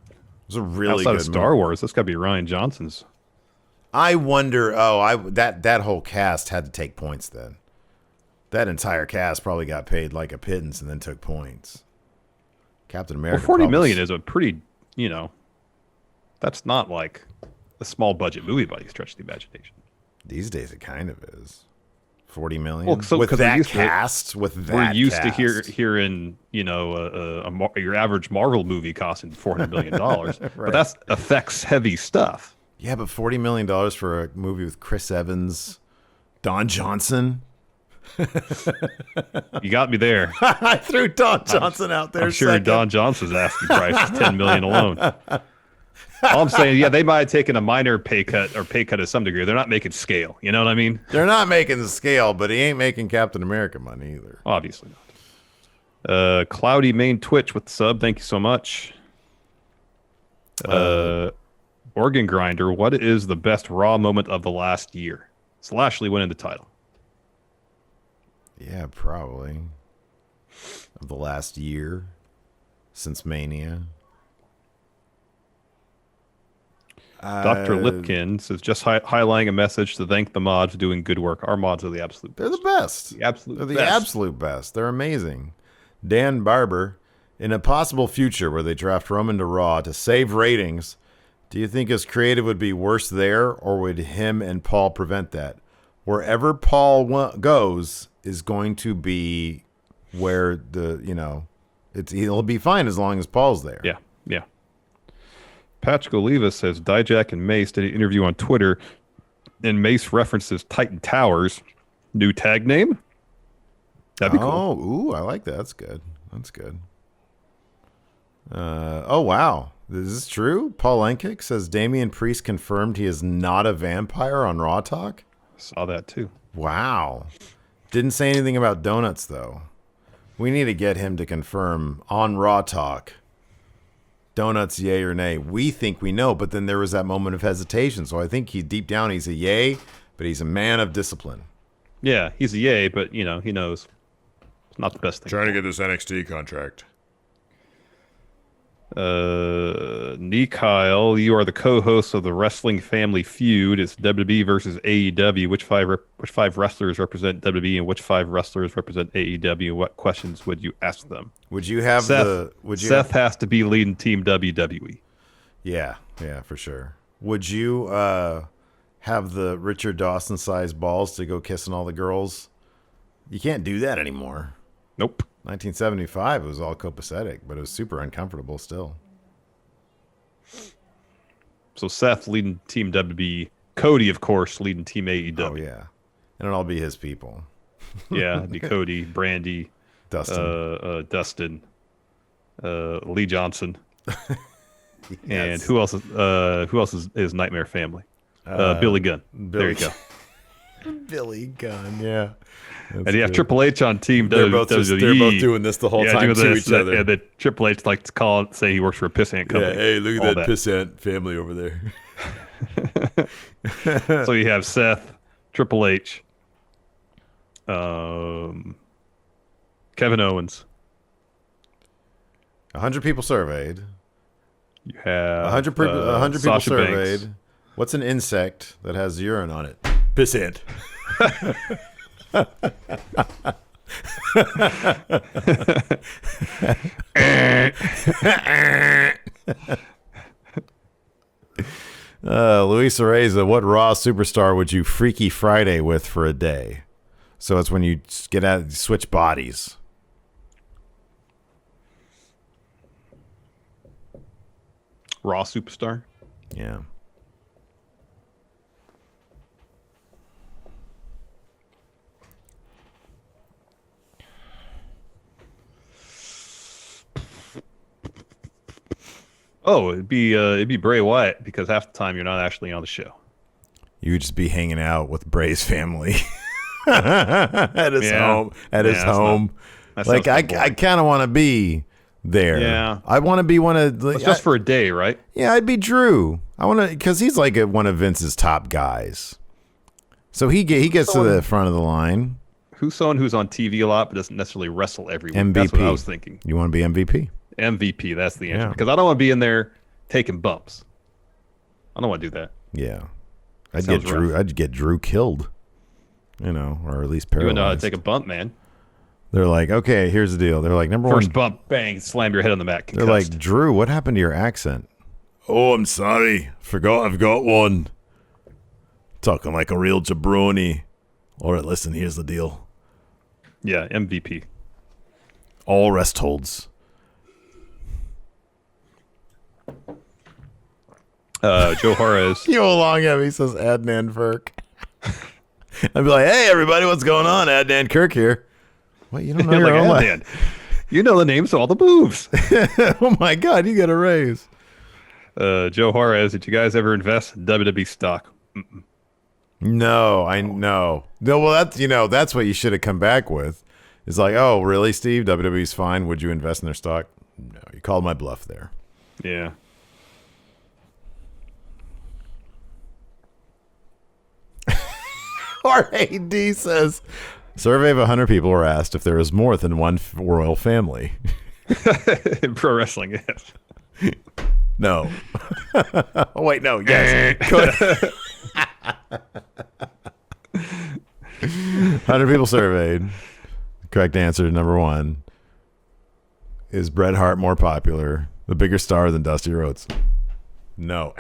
It was a really outside good of Star Wars. That's got to be Ryan Johnson's. I wonder. That whole cast had to take points then. That entire cast probably got paid like a pittance and then took points. Captain America. Well, $40 million is a pretty, that's not like a small budget movie by any stretch of the imagination. These days it kind of is. 40 million. Well, so, with that cast, we're used to hearing, your average Marvel movie costing $400 million, right. But that's effects heavy stuff. Yeah, but $40 million for a movie with Chris Evans, Don Johnson. You got me there. I threw Don Johnson out there. I'm sure second. Don Johnson's asking price is $10 million alone. All I'm saying, yeah, they might have taken a minor pay cut to some degree. They're not making scale. You know what I mean? They're not making the scale, but he ain't making Captain America money either. Obviously not. Cloudy Main Twitch with the sub. Thank you so much. Organ Grinder. What is the best Raw moment of the last year? It's Lashley winning the title. Yeah, probably. Of the last year since Mania. Dr. Lipkin says, just highlighting a message to thank the mods for doing good work. Our mods are the absolute best. They're the best. They're the absolute best. They're amazing. Dan Barber, in a possible future where they draft Roman to Raw to save ratings, do you think his creative would be worse there, or would him and Paul prevent that? Wherever Paul goes is going to be where he'll be fine as long as Paul's there. Yeah. Patrick Oliva says Dijak and Mace did an interview on Twitter, and Mace references Titan Towers. New tag name? That'd be cool. Oh, ooh, I like that. That's good. Oh, wow. Is this true? Paul Enkick says Damian Priest confirmed he is not a vampire on Raw Talk. Saw that too. Wow. Didn't say anything about donuts, though. We need to get him to confirm on Raw Talk. Donuts, yay or nay. We think we know, but then there was that moment of hesitation. So I think deep down he's a yay, but he's a man of discipline. Yeah, he's a yay, but he knows it's not the best thing. Trying to get this NXT contract. Kyle, you are the co-host of the Wrestling Family Feud. It's WWE versus AEW. Which five wrestlers represent WWE and which 5 wrestlers represent AEW? What questions would you ask them? Would you have Seth has to be leading Team WWE. Yeah, for sure. Would you have the Richard Dawson sized balls to go kissing all the girls? You can't do that anymore. Nope. 1975, it was all copacetic, but it was super uncomfortable still. So Seth leading Team WWE. Cody, of course, leading Team AEW. Oh, yeah. And it'll all be his people. Yeah, it'd be Cody, Brandy, Dustin, Lee Johnson. Yes. And who else is Nightmare Family? Billy Gunn. There you go. Billy Gunn, yeah. And you have Triple H on Team they're WWE. They're both doing this the whole time to each other. And then Triple H likes to say he works for a pissant company. Yeah, hey, look at that pissant family over there. So you have Seth, Triple H, Kevin Owens. 100 people surveyed. You have 100 people Sasha surveyed. Banks. What's an insect that has urine on it? Pissant. Luis Areza, what Raw superstar would you Freaky Friday with for a day? So it's when you switch bodies. Raw superstar. Yeah. Oh, it'd be Bray Wyatt, because half the time you're not actually on the show. You would just be hanging out with Bray's family at his home. Like I kind of want to be there. Yeah, I want to be one of. It's just for a day, right? Yeah, I'd be Drew. I want to, because he's like one of Vince's top guys. So he gets to the front of the line. Who's someone who's on TV a lot but doesn't necessarily wrestle every week? MVP. That's what I was thinking. You want to be MVP? MVP, that's the answer. Yeah. Because I don't want to be in there taking bumps. I don't want to do that. Yeah. I'd get Drew killed. Or at least paralyzed. You would know how to take a bump, man. They're like, okay, here's the deal. They're like, number First one. bump, bang, slam your head on the mat. They're like, Drew, what happened to your accent? Oh, I'm sorry. Forgot I've got one. Talking like a real jabroni. All right, listen, here's the deal. Yeah, MVP. All rest holds. Joe Juarez. Yo, long he says Adnan Verk. I'd be like, hey, everybody, what's going on? Adnan Kirk here. What, you don't know your own "Oh, life? man, you know the names of all the moves." Oh, my God, you got a raise. Joe Juarez, did you guys ever invest in WWE stock? No, I know. No, well, that's what you should have come back with. It's like, oh, really, Steve? WWE's fine. Would you invest in their stock? No, you called my bluff there. Yeah. RAD says, survey of 100 people were asked if there is more than one royal family. In pro wrestling, yes. No. Oh, wait, no. Yes. 100 people surveyed. Correct answer to number one. Is Bret Hart more popular? The bigger star than Dusty Rhodes? No.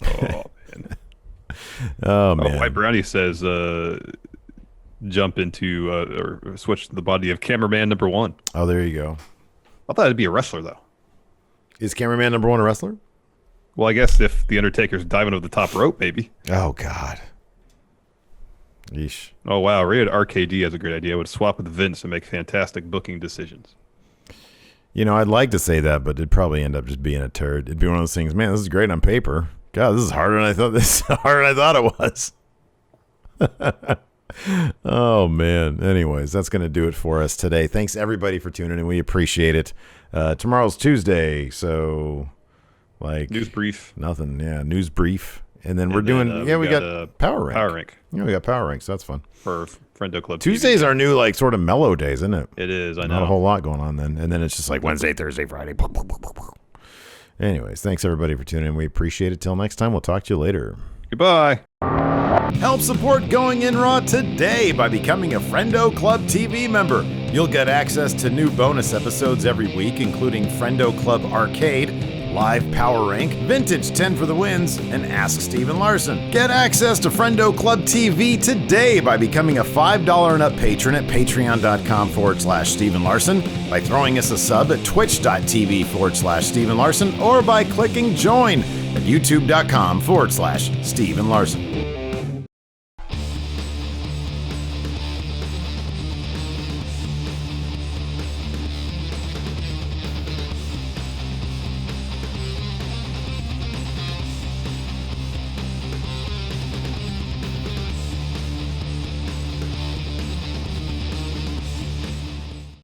Oh, man. Oh, man. White Brownie says jump into or switch to the body of cameraman number one. Oh, there you go. I thought it'd be a wrestler, though. Is cameraman number one a wrestler? Well, I guess if the Undertaker's diving over the top rope, maybe. Oh, God. Yeesh. Oh, wow. Rated RKD has a great idea. Would swap with Vince and make fantastic booking decisions. You know, I'd like to say that, but it'd probably end up just being a turd. It'd be one of those things, man, this is great on paper. God, this is harder than I thought. This is harder than I thought it was. Oh, man. Anyways, that's going to do it for us today. Thanks, everybody, for tuning in. We appreciate it. Tomorrow's Tuesday, so, like... News brief. Nothing, yeah. News brief. And then we got Power Rank. Power Rank. Yeah, we got Power Rank, so that's fun. For Friendo Club TV. Tuesdays are new, like, sort of mellow days, isn't it? It is, I know. Not a whole lot going on then. And then it's just like Wednesday, Thursday, Friday. Anyways, thanks, everybody, for tuning in. We appreciate it. Till next time, we'll talk to you later. Goodbye. Help support Going In Raw today by becoming a Friendo Club TV member. You'll get access to new bonus episodes every week, including Friendo Club Arcade, Live Power Rank, Vintage 10 for the Wins, and Ask Steven Larson. Get access to Friendo Club TV today by becoming a $5 and up patron at patreon.com/Steven Larson, by throwing us a sub at twitch.tv/Steven Larson, or by clicking join at youtube.com/Steven Larson.